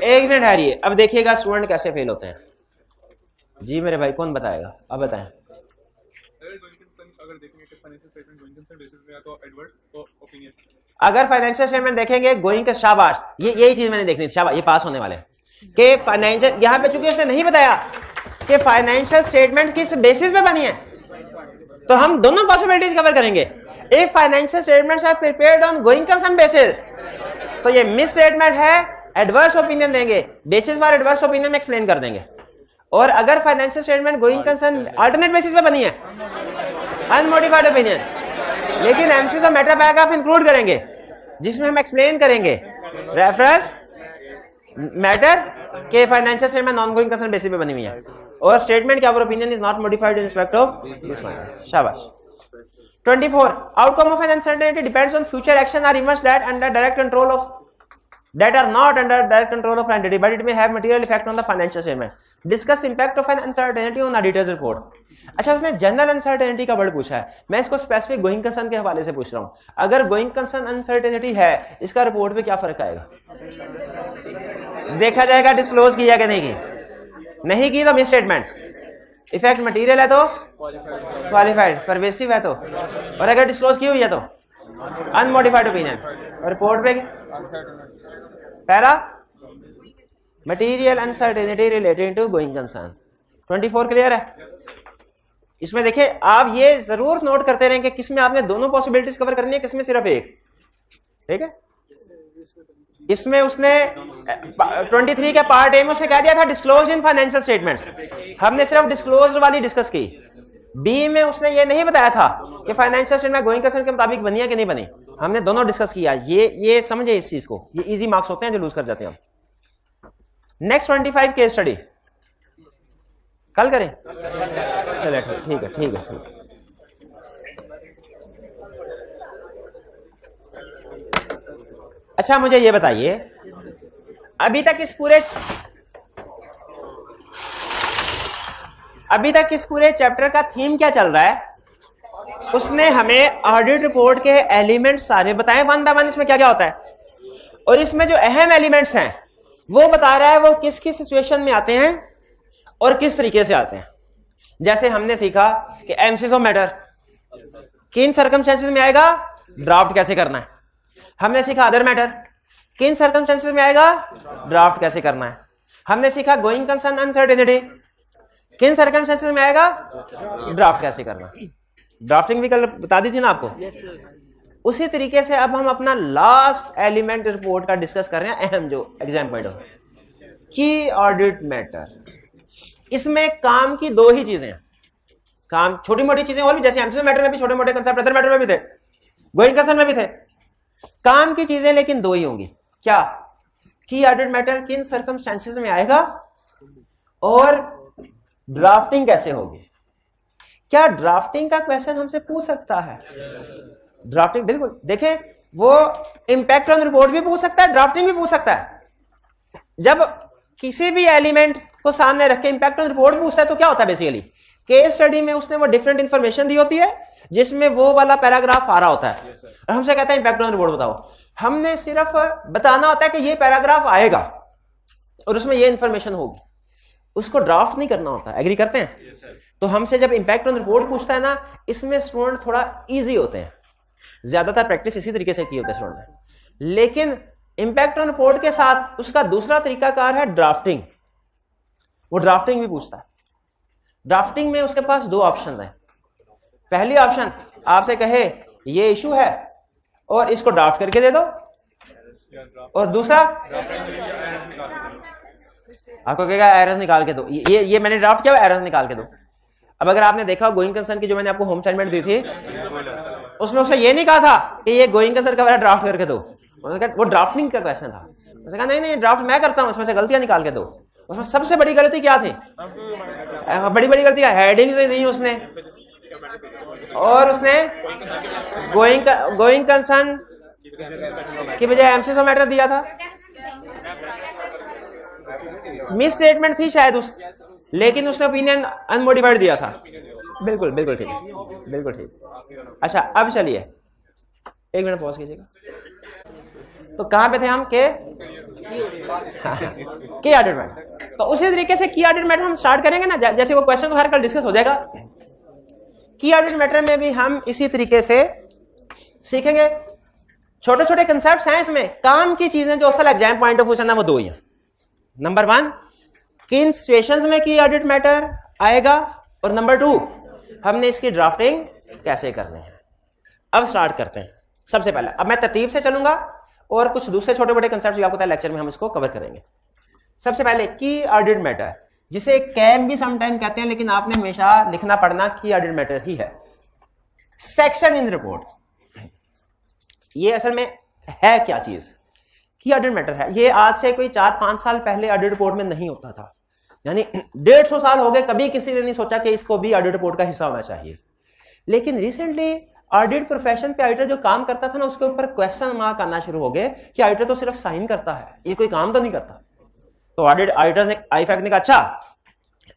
A: एक मिनट हारिए, अब देखिएगा स्टूडेंट कैसे फेल होते हैं। जी मेरे भाई, कौन बताएगा? अब बताएं। अगर फाइनेंशियल स्टेटमेंट देखेंगे गोइंग का, शाबाश, यही चीज मैंने देखनी थी, शाबाश, ये पास होने वाले कि फाइनेंशियल, यहां पे चूंकि उसने नहीं बताया कि फाइनेंशियल स्टेटमेंट किस बेसिस पे बनी है, तो हम दोनों पॉसिबिलिटीज कवर करेंगे। If financial statements are prepared on going concern basis, तो ये मिस स्टेटमेंट है, एडवर्स ओपिनियन देंगे, बेसिस फॉर एडवर्स ओपिनियन में एक्सप्लेन कर देंगे। और अगर financial statement going concern alternate basis पे बनी है, अनमोडिफाइड ओपिनियन, लेकिन एमसीज और मेटा पैराग्राफ इंक्लूड करेंगे जिसमें हम एक्सप्लेन करेंगे रेफरेंस मैटर के financial statement non going concern basis पे बनी हुई है। और स्टेटमेंट क्या, opinion is not modified in respect of this one. शाबाश। 24 outcome of an uncertainty depends on future action or events that under direct control of that are not under direct control of entity but it may have material effect on the financial statement। discuss impact of an uncertainty on auditor's report। अच्छा, उसने general uncertainty का word पूछा है, मैं इसको specific going concern के हवाले से पूछ रहा हूं। अगर गोइंग कंसर्न अनसर्टेनिटी है, इसका रिपोर्ट पे क्या फर्क आएगा? देखा जाएगा डिस्क्लोज किया कि नहीं की, नहीं की तो मिस स्टेटमेंट, इफेक्ट मटेरियल है तो क्वालिफाइड, परवेसिव है तो, और अगर डिस्क्लोज की हुई है तो अनमोडिफाइड ओपिनियन, और रिपोर्ट पे para material uncertainty related to going concern. 24 clear है? इसमें देखिए आप ये जरूर नोट करते रहें कि किसमें आपने दोनों पॉसिबिलिटीज कवर करनी है, किसमें सिर्फ एक। ठीक है, इसमें उसने 23 के पार्ट ए में उसने कह दिया था डिस्क्लोज इन फाइनेंशियल स्टेटमेंट्स, हमने सिर्फ डिस्क्लोज वाली डिस्कस की। बी में उसने ये नहीं बताया था कि फाइनेंशियल स्टेटमेंट गोइंग कंसर्न के मुताबिक बनी है कि नहीं बनी, हमने दोनों डिस्कस किया। ये समझे इस चीज को, ये इजी मार्क्स होते हैं जो लूज कर जाते हैं हम। नेक्स्ट 25 केस स्टडी कल करें? चलिए ठीक है ठीक है ठीक है। अच्छा मुझे ये बताइए, अभी तक इस पूरे चैप्टर का थीम क्या चल रहा है? उसने हमें ऑडिट रिपोर्ट के एलिमेंट्स सारे बताए वन बाय वन, इसमें क्या क्या होता है, और इसमें जो अहम एलिमेंट्स हैं वो बता रहा है वो किस किस सिचुएशन में आते हैं और किस तरीके से आते हैं। जैसे हमने सीखा कि एमसीएस ऑफ मैटर किन सर्कमस्टेंसेस में आएगा, ड्राफ्ट कैसे करना है। हमने सीखा अदर मैटर किन सर्कमस्टेंसेस में आएगा, ड्राफ्ट कैसे करना है। हमने सीखा गोइंग कंसर्न अनसर्टेनिटी किन सर्कमस्टेंसेस में आएगा, ड्राफ्ट कैसे करना। ड्राफ्टिंग भी कल बता दी थी ना आपको। उसी तरीके से अब हम अपना लास्ट एलिमेंट रिपोर्ट का डिस्कस कर रहे हैं, अहम जो एग्जाम पॉइंट हो, की ऑडिट मैटर। इसमें काम की दो ही चीजें हैं, काम छोटी मोटी चीजें और भी, जैसे एमसीक्यू मैटर में भी छोटे मोटे कंसेप्ट अदर मैटर में भी थे, गोइंग कंसर्न में भी थे, काम की चीजें लेकिन दो ही होंगी। क्या? की ऑडिट मैटर किन सर्कमस्टेंसेस में आएगा और ड्राफ्टिंग कैसे होगी। क्या ड्राफ्टिंग का क्वेश्चन हमसे पूछ सकता है? ड्राफ्टिंग बिल्कुल, देखें वो इंपैक्ट ऑन रिपोर्ट भी पूछ सकता है, ड्राफ्टिंग भी पूछ सकता है। जब किसी भी एलिमेंट को सामने रख के इंपैक्ट ऑन रिपोर्ट पूछता है तो क्या होता है, बेसिकली केस स्टडी में उसने वो डिफरेंट इंफॉर्मेशन दी होती है जिसमें वो वाला पैराग्राफ आ रहा होता है और हमसे कहता है इंपैक्ट ऑन रिपोर्ट बताओ। हमने सिर्फ बताना होता है कि ये पैराग्राफ आएगा और उसमें ये इंफॉर्मेशन होगी, उसको ड्राफ्ट नहीं करना होता। एग्री करते हैं? तो हमसे जब इंपैक्ट ऑन रिपोर्ट पूछता है ना, इसमें स्टूडेंट थोड़ा इजी होते हैं, ज्यादातर प्रैक्टिस इसी तरीके से की होती है स्टूडेंट ने। लेकिन इंपैक्ट ऑन रिपोर्ट के साथ उसका दूसरा तरीकाकार है ड्राफ्टिंग, वो ड्राफ्टिंग भी पूछता है। ड्राफ्टिंग में उसके पास दो ऑप्शन है। पहली ऑप्शन आपसे कहे ये इशू है और इसको ड्राफ्ट करके दे दो, और दूसरा आपको कहेगा एरर्स निकाल के दो, ये मैंने ड्राफ्ट किया, एरर्स निकाल के दो। अब अगर आपने देखा गोइंग कंसर्न की जो मैंने आपको होम असाइनमेंट दी थी, उसमें उसने ये नहीं कहा था कि ये गोइंग कंसर्न का ड्राफ्ट करके दो, वो ड्राफ्टिंग का क्वेश्चन था। उसने कहा नहीं ड्राफ्ट मैं करता हूं, इसमें से गलतियां निकाल के दो। उसमें सबसे बड़ी गलती क्या थी? बड़ी गलती हेडिंग से नहीं उसने, और उसने गोइंग कंसर्न की बजाय एमसीएस ऑफ मैटर दिया था। मिस स्टेटमेंट थी शायद लेकिन उसने ओपिनियन अनमोडिफाइड दिया था। बिल्कुल बिल्कुल ठीक, बिल्कुल ठीक। अच्छा अब चलिए एक मिनट पॉज कीजिएगा। तो कहां पे थे हम? की ऑडिट मैटर। तो उसी तरीके से की ऑडिट मैटर हम स्टार्ट करेंगे ना, जैसे वो क्वेश्चन हर कल डिस्कस हो जाएगा। की ऑडिट मैटर में भी हम इसी तरीके से सीखेंगे। छोटे छोटे कंसेप्ट्स हैं इसमें, काम की चीजें जो असल एग्जाम पॉइंट ऑफ व्यू से ना वो दो ही हैं। नंबर 1 किन सिचुएशंस में की ऑडिट मैटर आएगा, और नंबर 2 हमने इसकी ड्राफ्टिंग कैसे करनी है। अब स्टार्ट करते हैं। सबसे पहले अब मैं तरतीब से चलूंगा और कुछ दूसरे छोटे बड़े कंसेप्ट जो आपको पता है लेक्चर में हम इसको कवर करेंगे। सबसे पहले की ऑडिट मैटर, जिसे कैम भी समटाइम कहते हैं, लेकिन आपने हमेशा लिखना पड़ना की ऑडिट मैटर ही है। सेक्शन इन रिपोर्ट, ये असल में है क्या चीज? की ऑडिट मैटर है। ये आज से कोई 4-5 साल पहले ऑडिट रिपोर्ट में नहीं होता था। यानी 150 साल हो गए, कभी किसी ने नहीं सोचा कि इसको भी ऑडिट रिपोर्ट का हिस्सा होना चाहिए। लेकिन रिसेंटली ऑडिट प्रोफेशन पे ऑडिटर जो काम करता था ना, उसके ऊपर क्वेश्चन मार्क आना शुरू हो गए कि ऑडिटर तो सिर्फ साइन करता है, ये कोई काम तो नहीं करता। तो ऑडिटर ने आईफैक्ट ने कहा अच्छा,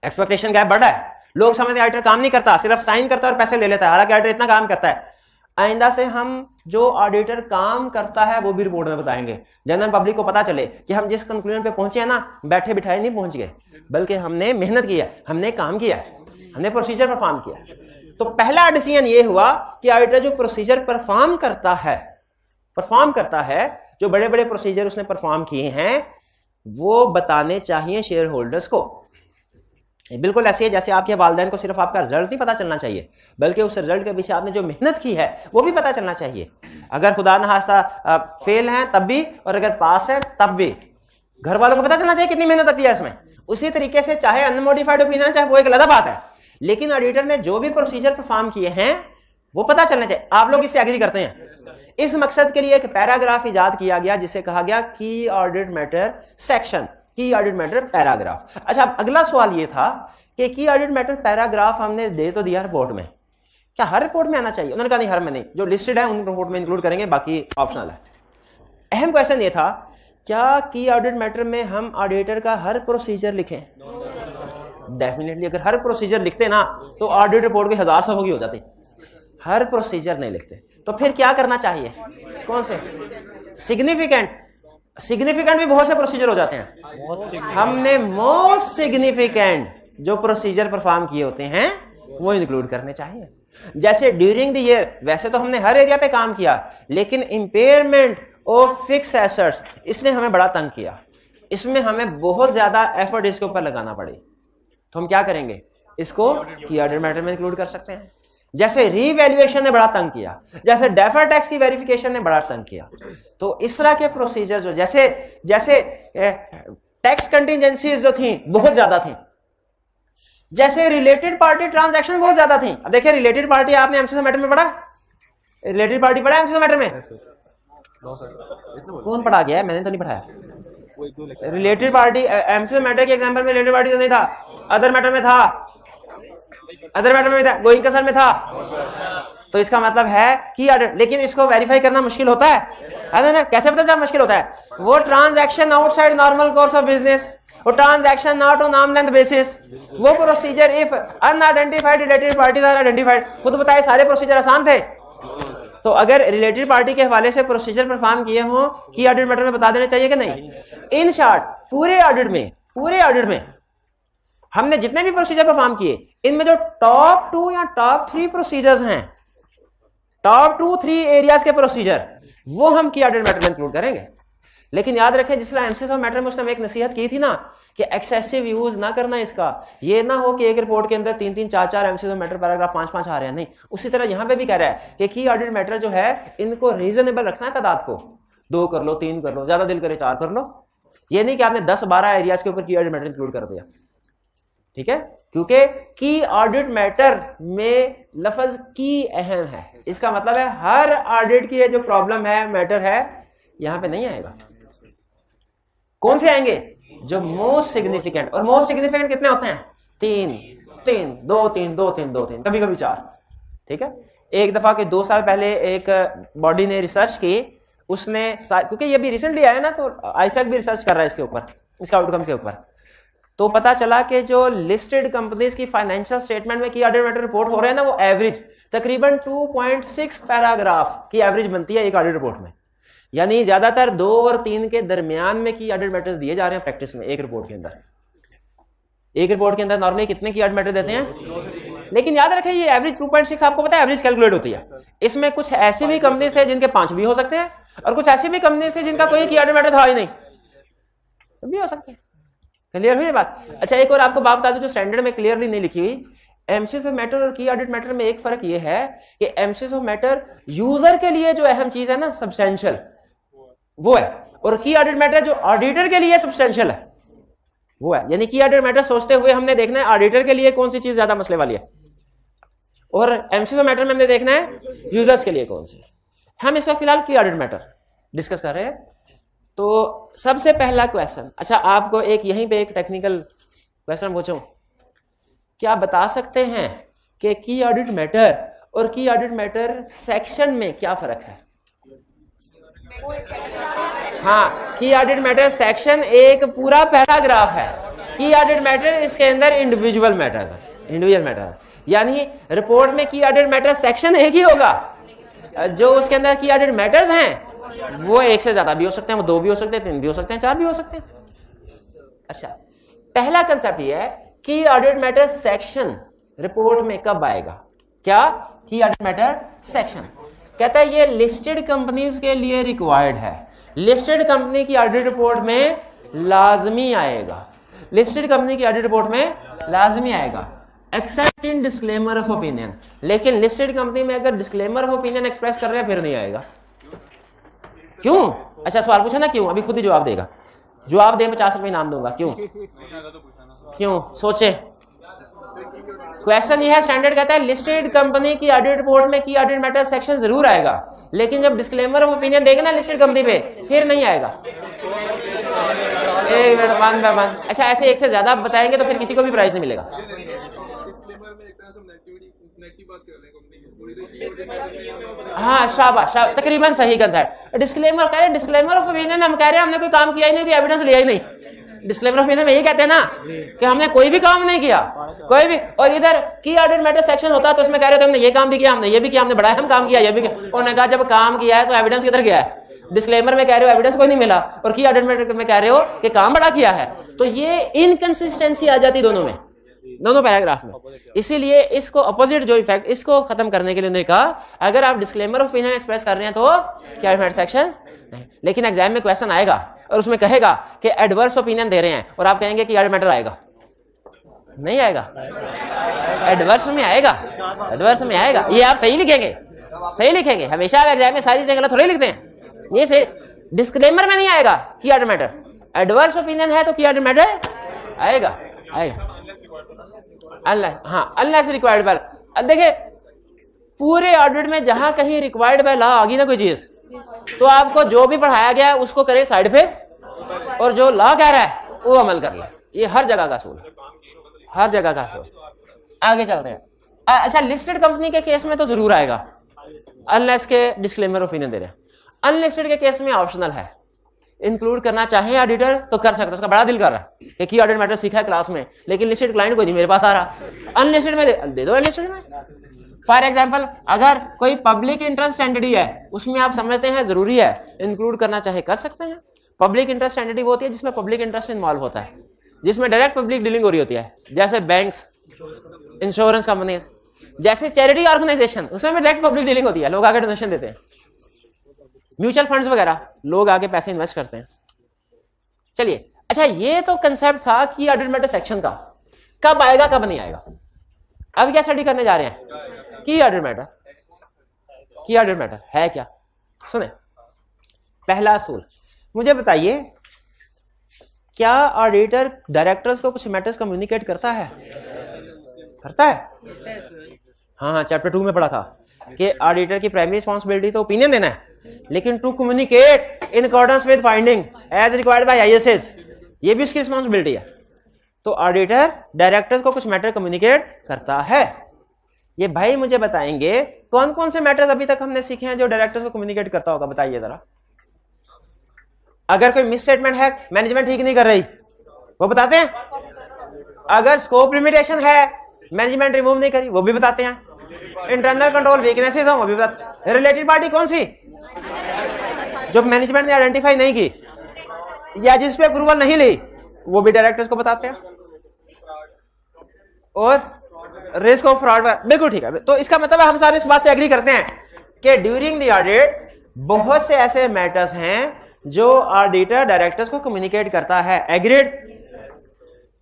A: एक्सपेक्टेशन गैप बढ़ा है, लोग समझते हैं ऑडिटर काम नहीं करता, सिर्फ साइन करता है और पैसे ले लेता है, हालांकि ऑडिटर इतना काम करता है। आइंदा से हम जो ऑडिटर काम करता है वो भी रिपोर्ट में बताएंगे, जनरल पब्लिक को पता चले कि हम जिस कंक्लूजन पे पहुंचे हैं ना, बैठे बिठाए नहीं पहुंच गए, बल्कि हमने मेहनत की है, हमने काम किया है, हमने प्रोसीजर परफॉर्म किया है। तो पहला डिसीजन ये हुआ कि ऑडिटर जो प्रोसीजर परफॉर्म करता है, जो बड़े बड़े प्रोसीजर उसने परफॉर्म किए हैं, वो बताने चाहिए शेयर होल्डर्स को। बिल्कुल ऐसे है जैसे आपके वालिदैन को सिर्फ आपका रिजल्ट नहीं पता चलना चाहिए, बल्कि उस रिजल्ट के पीछे आपने जो मेहनत की है वो भी पता चलना चाहिए। अगर खुदा न खास्ता फेल है तब भी, और अगर पास है तब भी, घर वालों को पता चलना चाहिए कितनी मेहनत आती है इसमें। उसी तरीके से चाहे अनमोडिफाइड ओपिनियन चाहे वो एक अलग बात है, लेकिन ऑडिटर ने जो भी प्रोसीजर परफॉर्म किए हैं वो पता चलना चाहिए। आप लोग इससे एग्री करते हैं? इस मकसद के लिए एक पैराग्राफ इजाद किया गया जिसे कहा गया की ऑडिट मैटर सेक्शन, की ऑडिट मैटर पैराग्राफ। अच्छा, अगला सवाल ये था कि की ऑडिट मैटर पैराग्राफ हमने दे तो दिया रिपोर्ट में, क्या हर रिपोर्ट में आना चाहिए? उन्होंने कहा नहीं, हर में नहीं, जो लिस्टेड है उन रिपोर्ट में इंक्लूड करेंगे, बाकी ऑप्शनल है। अहम क्वेश्चन ये था, क्या की ऑडिट मैटर में हम ऑडिटर का हर प्रोसीजर लिखें? डेफिनेटली अगर हर प्रोसीजर लिखते ना तो ऑडिट रिपोर्ट भी 1000 सफों की हो जाती। हर प्रोसीजर नहीं लिखते, तो फिर क्या करना चाहिए? कौन से? सिग्निफिकेंट भी बहुत से प्रोसीजर हो जाते हैं। हमने मोस्ट सिग्निफिकेंट जो प्रोसीजर परफॉर्म किए होते हैं वो इंक्लूड करने चाहिए। जैसे ड्यूरिंग द ईयर, वैसे तो हमने हर एरिया पे काम किया, लेकिन इंपेयरमेंट ऑफ फिक्स एसेट्स इसने हमें बड़ा तंग किया, इसमें हमें बहुत ज्यादा एफर्ट इसके ऊपर लगाना पड़े, तो हम क्या करेंगे? इसको की ऑडिट मैटर में इंक्लूड कर सकते हैं। जैसे रीवैल्यूएशन ने बड़ा तंग किया, जैसे डेफर्ड टैक्स की वेरिफिकेशन ने बड़ा तंग किया। तो इस तरह के प्रोसीजर जो जैसे टैक्स कंटिजेंसीज जो थी बहुत ज्यादा थी, जैसे रिलेटेड पार्टी ट्रांजैक्शन बहुत ज्यादा थी। अब देखिए, रिलेटेड पार्टी आपने एमसीएस मैटर में पढ़ा? रिलेटेड पार्टी पढ़ा एमसीएस मैटर में? कौन पढ़ा गया है? मैंने तो नहीं पढ़ाया। रिलेटेड पार्टी एमसीएस मैटर के एग्जांपल में रिलेटेड पार्टी तो नहीं था, अदर मैटर में था, गोइंग कंसर्न में था। तो इसका मतलब है कि लेकिन इसको वेरीफाई करना मुश्किल होता है ना? कैसे पता चला मुश्किल होता है? वो transaction outside normal course of business, वो transaction not on arm length basis, वो procedure if unidentified related parties are identified. खुद बताए सारे प्रोसीजर आसान थे। तो अगर रिलेटेड पार्टी के हवाले से प्रोसीजर परफॉर्म किए हों की ऑडिट मैटर में बता देने चाहिए कि नहीं? इन शॉर्ट, पूरे ऑडिट में हमने जितने भी प्रोसीजर परफॉर्म किए, इनमें जो टॉप 2 या टॉप 3 प्रोसीजर्स हैं, टॉप 2-3 एरियाज के प्रोसीजर, वो हम की ऑडिट मैटर में इंक्लूड करेंगे। लेकिन याद रखें, जिस तरह एमसीएस मैटर में उसने एक नसीहत की थी ना कि एक्सेसिव यूज ना करना इसका, ये ना हो कि एक रिपोर्ट के अंदर 3-3, 4-4 एमसीएस मैटर पैराग्राफ 5-5 आ रहे हैं। नहीं, उसी तरह यहां पे भी कह रहा है कि की ऑडिट मैटर जो है इनको रीजनेबल रखना है, तादाद को 2 कर लो, 3 कर लो, ज्यादा दिल करे 4 कर लो। ये नहीं कि आपने 10-12 एरियाज के ऊपर की ऑडिट मैटर इंक्लूड कर दिया, ठीक है? क्योंकि की ऑडिट मैटर में लफ्ज की अहम है, इसका मतलब है हर ऑडिट की जो प्रॉब्लम है, मैटर है, यहां पे नहीं आएगा। कौन से आएंगे? जो मोस्ट सिग्निफिकेंट। और मोस्ट सिग्निफिकेंट कितने होते हैं? 3, 2, 3, कभी कभी 4, ठीक है? एक दफा के 2 साल पहले एक बॉडी ने रिसर्च की, उसने, क्योंकि ये भी रिसेंटली आया ना, तो आईफैक भी रिसर्च कर रहा है इसके ऊपर, इसका आउटकम के ऊपर। तो पता चला कि जो लिस्टेड कंपनीज की फाइनेंशियल स्टेटमेंट में की ऑडिट मैटर रिपोर्ट हो रहे हैं ना, वो एवरेज तकरीबन 2.6 पैराग्राफ की एवरेज बनती है एक ऑडिट रिपोर्ट में। यानी ज्यादातर 2 और 3 के दरमियान में की ऑडिट मैटर्स दिए जा रहे हैं प्रैक्टिस में एक रिपोर्ट के अंदर। एक रिपोर्ट के अंदर नॉर्मली कितने की ऑडिट मैटर देते हैं? लेकिन याद रखें, ये एवरेज 2.6 आपको पता है एवरेज कैलकुलेट होती है। इसमें कुछ ऐसी भी कंपनीज थे जिनके 5 भी हो सकते हैं, और कुछ ऐसी भी कंपनीज थे जिनका कोई की ऑडिट मैटर था ही नहीं, तो भी हो सकते हैं। क्लियर हुई बात? अच्छा, एक और आपको बात बता दूं जो स्टैंडर्ड में क्लियरली नहीं लिखी हुई। एमसीएस ऑफ मैटर और की ऑडिट मैटर में एक फर्क ये है कि एमसीएस ऑफ मैटर यूजर के लिए जो अहम चीज है ना, सब्सटेंशियल, वो है, और की ऑडिट मैटर जो ऑडिटर के लिए सब्सटेंशियल है, वो है। यानी की ऑडिट मैटर सोचते हुए हमने देखना है ऑडिटर के लिए कौन सी चीज ज्यादा मसले वाली है, और एमसीएस ऑफ मैटर में हमने देखना है यूजर्स के लिए कौन सी। हम इस वक्त फिलहाल की ऑडिट मैटर डिस्कस कर रहे हैं। तो सबसे पहला क्वेश्चन, अच्छा आपको एक यहीं पे एक टेक्निकल क्वेश्चन पूछूं, क्या बता सकते हैं कि की ऑडिट मैटर और की ऑडिट मैटर सेक्शन में क्या फर्क है? हाँ, की ऑडिट मैटर सेक्शन एक पूरा पैराग्राफ है, की ऑडिट मैटर इसके अंदर इंडिविजुअल मैटर्स है, इंडिविजुअल मैटर, यानी रिपोर्ट में की ऑडिट मैटर सेक्शन एक ही होगा, जो उसके अंदर की ऑडिट मैटर्स हैं वो एक से ज्यादा भी हो सकते हैं, वो 2 भी हो सकते हैं, 3 भी हो सकते हैं, 4 भी हो सकते हैं। अच्छा, पहला कंसेप्ट ये है कि ऑडिट मैटर सेक्शन रिपोर्ट में कब आएगा? क्या? की ऑडिट मैटर सेक्शन कहता है ये लिस्टेड कंपनीज के लिए रिक्वायर्ड है, लिस्टेड कंपनी की ऑडिट रिपोर्ट में लाजमी आएगा, लिस्टेड कंपनी की ऑडिट रिपोर्ट में लाजमी आएगा, accept in disclaimer of opinion. लेकिन लिस्टेड कंपनी में अगर डिस्क्लेमर ऑफ ओपिनियन एक्सप्रेस कर रहे हैं फिर नहीं आएगा। क्यों? अच्छा, सवाल पूछा ना क्यों, अभी खुद ही जवाब देगा, जवाब दे 50 रुपए इनाम दूंगा। क्यों? क्यों? सोचे। क्वेश्चन ये है, स्टैंडर्ड कहता है लिस्टेड कंपनी की ऑडिट रिपोर्ट में की ऑडिट मैटर सेक्शन जरूर आएगा, लेकिन जब डिस्क्लेमर ऑफ ओपिनियन देगा ना लिस्टेड कंपनी पे फिर नहीं आएगा। एक मिनट, वन बाय वन। अच्छा, ऐसे एक से ज्यादा बताएंगे तो फिर किसी को भी प्राइज नहीं मिलेगा। हाँ, शाबाश, तकरीबन सही कंसेप्ट। डिस्क्लेमर कह रहे, डिस्क्लेमर ऑफ ओपिनियन हम कह रहे हैं हमने कोई काम किया ही नहीं, कोई एविडेंस लिया ही नहीं। डिस्क्लेमर ऑफ ओपिनियन में यही कहते हैं ना कि हमने कोई भी काम नहीं किया, कोई भी। और इधर की ऑडिट मैटर सेक्शन होता है तो इसमें कह रहे थे हमने ये काम भी किया, हमने ये भी किया, हमने बढ़ाया हम काम किया, ये भी किया। उन्होंने कहा जब काम किया है तो एविडेंस किधर गया है? डिस्क्लेमर में कह रहे हो एविडेंस कोई नहीं मिला, और की ऑडिट मैटर में कह रहे हो कि काम बड़ा किया है। तो ये इनकंसिस्टेंसी आ जाती दोनों में, दोनों पैराग्राफ में। इसीलिए इसको अपोजिट जो इफेक्ट, इसको खत्म करने के लिए उन्होंने कहा अगर आप डिस्क्लेमर ऑफ ओपिनियन एक्सप्रेस कर रहे हैं तो की ऑडिट मैटर सेक्शन नहीं। लेकिन एग्जाम में क्वेश्चन आएगा और उसमें कहेगा कि एडवर्स ओपिनियन दे रहे हैं और आप कहेंगे कि ऑडिट मैटर आएगा, नहीं आएगा, एडवर्स में आएगा, एडवर्स में आएगा। ये आप सही लिखेंगे, सही लिखेंगे, हमेशा आप एग्जाम में सारी चीजें गलत थोड़ी लिखते हैं। ये सही, डिस्क्लेमर में नहीं आएगा की ऑडिट मैटर, एडवर्स ओपिनियन है तो की ऑडिट मैटर आएगा, आएगा। अल्लाह, हाँ, अनलेस रिक्वायर्ड बाय। अब देखिए पूरे ऑडिट में जहां कहीं रिक्वायर्ड बाय लॉ आ गई ना कोई चीज, तो आपको जो भी पढ़ाया गया है उसको करे साइड पे, और जो लॉ कह रहा है वो अमल कर ले। ये हर जगह का असूल, हर जगह का असूल। आगे चल रहे हैं। अच्छा, लिस्टेड कंपनी के केस में तो जरूर आएगा अनलेस के डिस्क्लेमर ओपिनियन दे रहे हैं। अनलिस्टेड के केस में ऑप्शनल है, इंक्लूड करना चाहे ऑडिटर तो कर सकता है, उसका बड़ा दिल कर रहा है कि ऑडिट मैटर सीखा है क्लास में, लेकिन लिस्टेड क्लाइंट कोई नहीं मेरे पास आ रहा, अनलिस्टेड में दे दो, अनलिस्टेड में। फॉर एग्जांपल अगर कोई पब्लिक इंटरेस्ट एंटिटी है, उसमें आप समझते हैं जरूरी है, इंक्लूड करना चाहे कर सकते हैं। पब्लिक इंटरेस्ट एंटिटी वो होती है जिसमें पब्लिक इंटरेस्ट इन्वॉल्व होता है, जिसमें डायरेक्ट पब्लिक डीलिंग हो रही होती है, जैसे बैंक्स, इंश्योरेंस कंपनीज, जैसे चैरिटी ऑर्गेनाइजेशन, उसमें डायरेक्ट पब्लिक डीलिंग होती है, लोग आगे डोनेशन देते हैं, म्यूचुअल फंड्स वगैरह लोग आगे पैसे इन्वेस्ट करते हैं। चलिए, अच्छा, ये तो कंसेप्ट था कि ऑडिट मैटर सेक्शन का, कब आएगा कब नहीं आएगा। अब क्या स्टडी करने जा रहे हैं की ऑडिट मैटर। की ऑडिट मैटर है क्या? सुने, पहला असूल, मुझे बताइए क्या ऑडिटर डायरेक्टर्स को कुछ मैटर्स कम्युनिकेट करता है? करता है। हाँ, चैप्टर 2 में पढ़ा था कि ऑडिटर की प्राइमरी रिस्पांसिबिलिटी तो ओपिनियन देना है, लेकिन to communicate in accordance with finding as required by ISS, ये भी उसकी रिस्पांसिबिलिटी है। तो ऑडिटर डायरेक्टर्स को कुछ मैटर कम्युनिकेट करता है। ये भाई मुझे बताएंगे कौन कौन से मैटर्स अभी तक हमने सीखे हैं जो डायरेक्टर्स को कम्युनिकेट करता होगा, बताइए जरा। अगर कोई मिस स्टेटमेंट है, मैनेजमेंट ठीक नहीं कर रही, वो बताते हैं। अगर स्कोप लिमिटेशन है, मैनेजमेंट रिमूव नहीं करी, वो भी बताते हैं। इंटरनल कंट्रोल वीकनेसेस हो, वो भी बताते हैं। रिलेटेड पार्टी कौन सी? जो मैनेजमेंट ने आइडेंटिफाई नहीं की या जिस पे अप्रूवल नहीं ली, वो भी डायरेक्टर्स को बताते हैं। और रिस्क ऑफ फ्रॉड, बिल्कुल ठीक है। तो इसका मतलब हम सारे इस बात से एग्री करते हैं कि ड्यूरिंग द ऑडिट बहुत से ऐसे मैटर्स हैं जो ऑडिटर डायरेक्टर्स को कम्युनिकेट करता है। एग्रीड?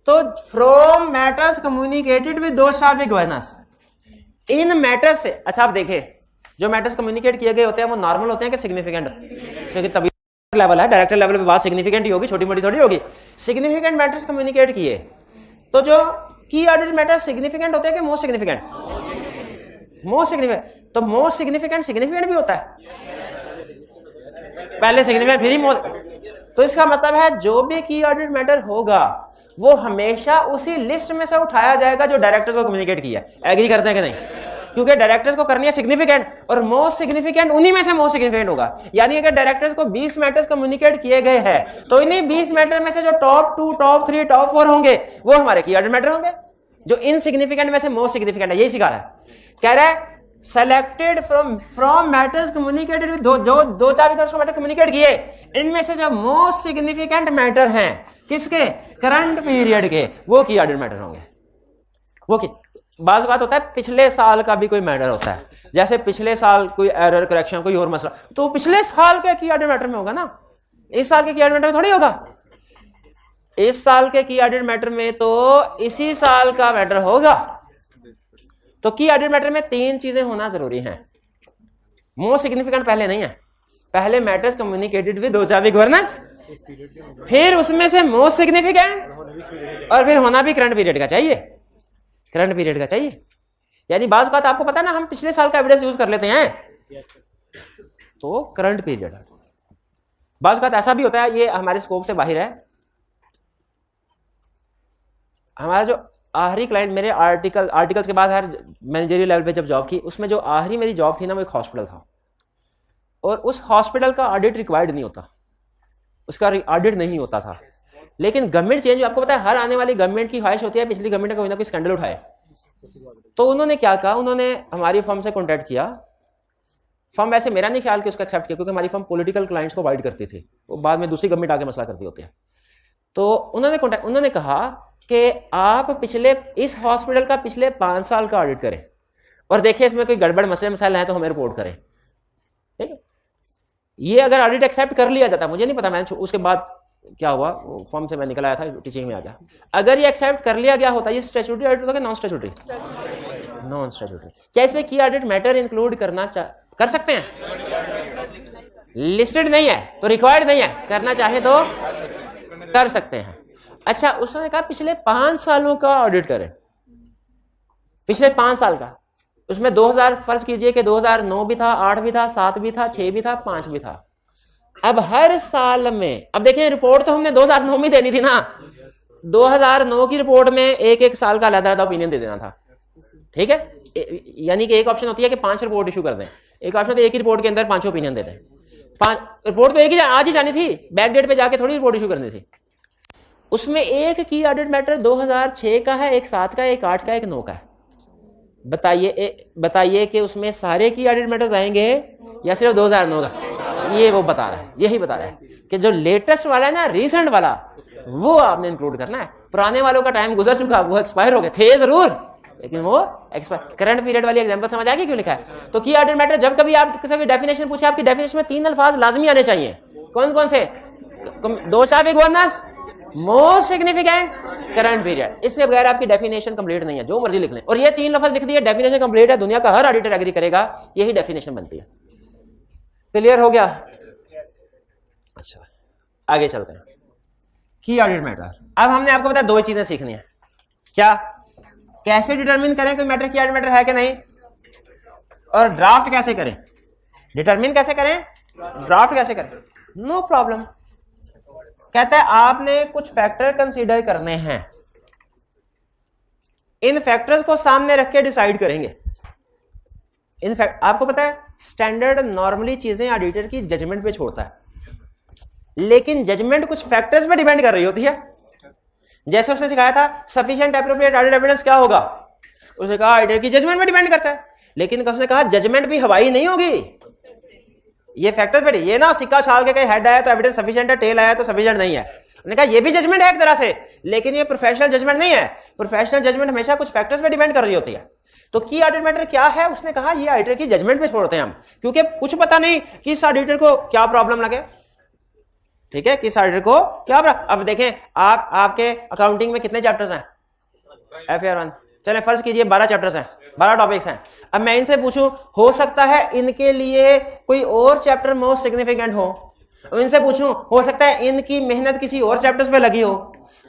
A: तो from matters communicated with those shall be governance, in matters से। अच्छा, आप देखें जो मैटर्स कम्युनिकेट किए गए होते हैं वो नॉर्मल होते हैं कि सिग्निफिकेंट? तभी लेवल है, डायरेक्टर लेवल पे बात सिग्निफिकेंट ही होगी, छोटी मोटी थोड़ी होगी। सिग्निफिकेंट मैटर्स कम्युनिकेट किए तो जो की ऑडिट मैटर सिग्निफिकेंट होते हैं कि मोस्ट सिग्निफिकेंट? Most significant. तो मोस्ट सिग्निफिकेंट सिग्निफिकेंट भी होता है, पहले सिग्निफिकेंट फिर ही मोस्ट। तो इसका मतलब है जो भी की ऑडिट मैटर होगा वो हमेशा उसी लिस्ट में से उठाया जाएगा जो डायरेक्टर्स को कम्युनिकेट किया। एग्री करते हैं कि नहीं? क्योंकि डायरेक्टर्स को करनी है सिग्निफिकेंट, और मोस्ट सिग्निफिकेंट उन्हीं में से मोस्ट सिग्निफिकेंट होगा। यानी अगर डायरेक्टर्स को 20 मैटर्स कम्युनिकेट किए गए हैं तो इन्हीं 20 मैटर में से जो टॉप 2, टॉप 3, टॉप 4 होंगे वो हमारे की ऑर्डर मैटर होंगे, जो इनसिग्निफिकेंट में से मोस्ट सिग्निफिकेंट है। यही सिखा रहा है। कह रहा है selected from matters communicated with जो 2-4 मैटर कम्युनिकेट किए, इनमें से जो मोस्ट सिग्निफिकेंट मैटर हैं किसके? करंट पीरियड के, वो की ऑर्डर मैटर होंगे। वो की बात होता है पिछले साल का भी कोई मैटर होता है, जैसे पिछले साल कोई एरर करेक्शन कोई और मसला, तो पिछले साल के की ऑर्डर मैटर में होगा ना, इस साल के की ऑर्डर मैटर में थोड़ी होगा। इस साल के की ऑर्डर मैटर में तो इसी साल का मैटर होगा। तो की ऑर्डर मैटर में 3 चीजें होना जरूरी हैं। मोस्ट सिग्निफिकेंट पहले नहीं है, पहले मैटर्स कम्युनिकेटेड विद दो गवर्नेंस, फिर उसमें से मोस्ट सिग्निफिकेंट, और फिर होना भी करंट पीरियड का चाहिए, करंट पीरियड का चाहिए। यानी बात बात आपको पता है ना, हम पिछले साल का एविडेंस यूज कर लेते हैं तो करंट पीरियड। बात बात ऐसा भी होता है, ये हमारे स्कोप से बाहर है। हमारा जो आखिरी क्लाइंट मेरे आर्टिकल्स के बाद हर मैनेजरियल लेवल पे जब जॉब की, उसमें जो आखिरी मेरी जॉब थी ना, वो एक हॉस्पिटल था, और उस हॉस्पिटल का ऑडिट रिक्वायर्ड नहीं होता, उसका ऑडिट नहीं होता था। लेकिन गवर्नमेंट चेंज, आपको पता है हर आने वाली गवर्नमेंट की ख्वाहिश होती है पिछली गवर्नमेंट का कोई ना कोई स्कैंडल उठाए। तो उन्होंने क्या कहा, उन्होंने हमारी फर्म से कॉन्टैक्ट किया। फर्म वैसे मेरा नहीं ख्याल कि उसका एक्सेप्ट किया, क्योंकि हमारी फर्म पॉलिटिकल क्लाइंट्स को अवॉइड करती थी, वो बाद में दूसरी गवर्नमेंट आके मसला करती होती है। तो उन्होंने कहा कि आप इस हॉस्पिटल का पिछले 5 साल का ऑडिट करें और देखिए इसमें कोई गड़बड़ मसले मसाइल है तो हमें रिपोर्ट करें। ठीक है, ये अगर ऑडिट एक्सेप्ट कर लिया जाता, मुझे नहीं पता, मैंने उसके बाद क्या हुआ, वो फॉर्म से मैं निकल आया था, टीचिंग में आ गया। अगर ये एक्सेप्ट कर लिया गया होता, ये स्टैट्यूटरी ऑडिट होता है, नॉन स्टैट्यूटरी? Non statutory. क्या इसमें की ऑडिट मैटर इंक्लूड कर सकते हैं? लिस्टेड नहीं है तो रिक्वायर्ड नहीं है, करना चाहे तो कर सकते हैं। अच्छा, उसने कहा पिछले 5 सालों का ऑडिट करें, पिछले 5 साल का। उसमें 2000 फर्ज कीजिए कि 2009 भी था, 8 भी था, 7 भी था, 6 भी था, 5 भी था। अब हर साल में, अब देखें रिपोर्ट तो हमने 2009 में देनी थी ना, 2009 की रिपोर्ट में एक साल का अलग-अलग ओपिनियन दे देना था। ठीक है, यानी कि एक ऑप्शन होती है कि 5 रिपोर्ट इशू कर दें, एक ऑप्शन तो एक ही रिपोर्ट के अंदर 5 ओपिनियन दे दें। 5 रिपोर्ट तो एक ही आज ही जानी थी, बैक डेट पे जाके थोड़ी रिपोर्ट इशू करनी थी। उसमें एक की ऑडिट मैटर 2006 का है, एक 7 का, एक 8 का, एक 9 का है। बताइए कि उसमें सारे की ऑडिट मैटर्स आएंगे या सिर्फ 2009 का? ये वो बता रहा है, यही बता रहा है कि जो लेटेस्ट वाला है ना, रीसेंट वाला, वो आपने इंक्लूड करना है। पुराने वालों का टाइम गुजर चुका, वो एक्सपायर हो गए थे जरूर, लेकिन वो एक्सपायर। करंट पीरियड वाली एग्जांपल समझ आ गई क्यों लिखा है? तो की ऑडिट मैटर, जब कभी आप किसी की डेफिनेशन पूछे, आपकी डेफिनेशन में 3 अल्फाज लाजमी आने चाहिए। कौन कौन से? दो governance, most significant, current period. इसके बगैर आपकी डेफिनेशन कंप्लीट नहीं है, जो मर्जी लिख लें। और ये 3 लफ्ज लिख दिए, डेफिनेशन कंप्लीट है, दुनिया का हर ऑडिटर एग्री करेगा, यही डेफिनेशन बनती है। क्लियर हो गया? अच्छा, आगे चलते हैं। की ऑडिट मैटर, अब हमने आपको बताया 2 चीजें सीखनी है। क्या? कैसे डिटरमिन करें कोई मैटर की ऑडिट मैटर है कि नहीं, और ड्राफ्ट कैसे करें। डिटरमिन कैसे करें, ड्राफ्ट कैसे करें, नो प्रॉब्लम। कहता है आपने कुछ फैक्टर कंसीडर करने हैं, इन फैक्टर्स को सामने रख के डिसाइड करेंगे। इन फैक्ट आपको पता है स्टैंडर्ड नॉर्मली चीजें ऑडिटर की जजमेंट पे छोड़ता है, लेकिन जजमेंट कुछ फैक्टर्स पे डिपेंड कर रही होती है। जैसे उसने सिखाया था सफिशिएंट एप्रोप्रिएट ऑडिट एविडेंस क्या होगा, उसने कहा ऑडिटर की जजमेंट पे डिपेंड करता है, लेकिन उसने कहा जजमेंट भी हवाई नहीं होगी, ये फैक्टर्स पे। ये ना सिक्का छाल के कहीं हेड आया तो एविडेंस सफिशिएंट है, टेल आया तो सफिशिएंट नहीं है। उन्होंने कहा ये भी जजमेंट है एक तरह से, लेकिन ये प्रोफेशनल जजमेंट नहीं है। प्रोफेशनल जजमेंट हमेशा कुछ फैक्टर्स पे डिपेंड कर रही होती है। तो की ऑडिट मैटर क्या है, उसने कहा ये ऑडिटर की जजमेंट पे छोड़ते हैं हम, क्योंकि कुछ पता नहीं किस ऑडिटर को क्या प्रॉब्लम लगे। ठीक है, किस ऑडिटर को क्या अब देखें आपके अकाउंटिंग में कितने चैप्टर्स हैं? FAR 1, चले फर्ज कीजिए 12 चैप्टर्स हैं, 12 टॉपिक्स हैं। अब मैं इनसे पूछूं, हो सकता है इनके लिए कोई और चैप्टर मोस्ट सिग्निफिकेंट हो, इनसे पूछूं हो सकता है इनकी मेहनत किसी और चैप्टर्स पे लगी हो,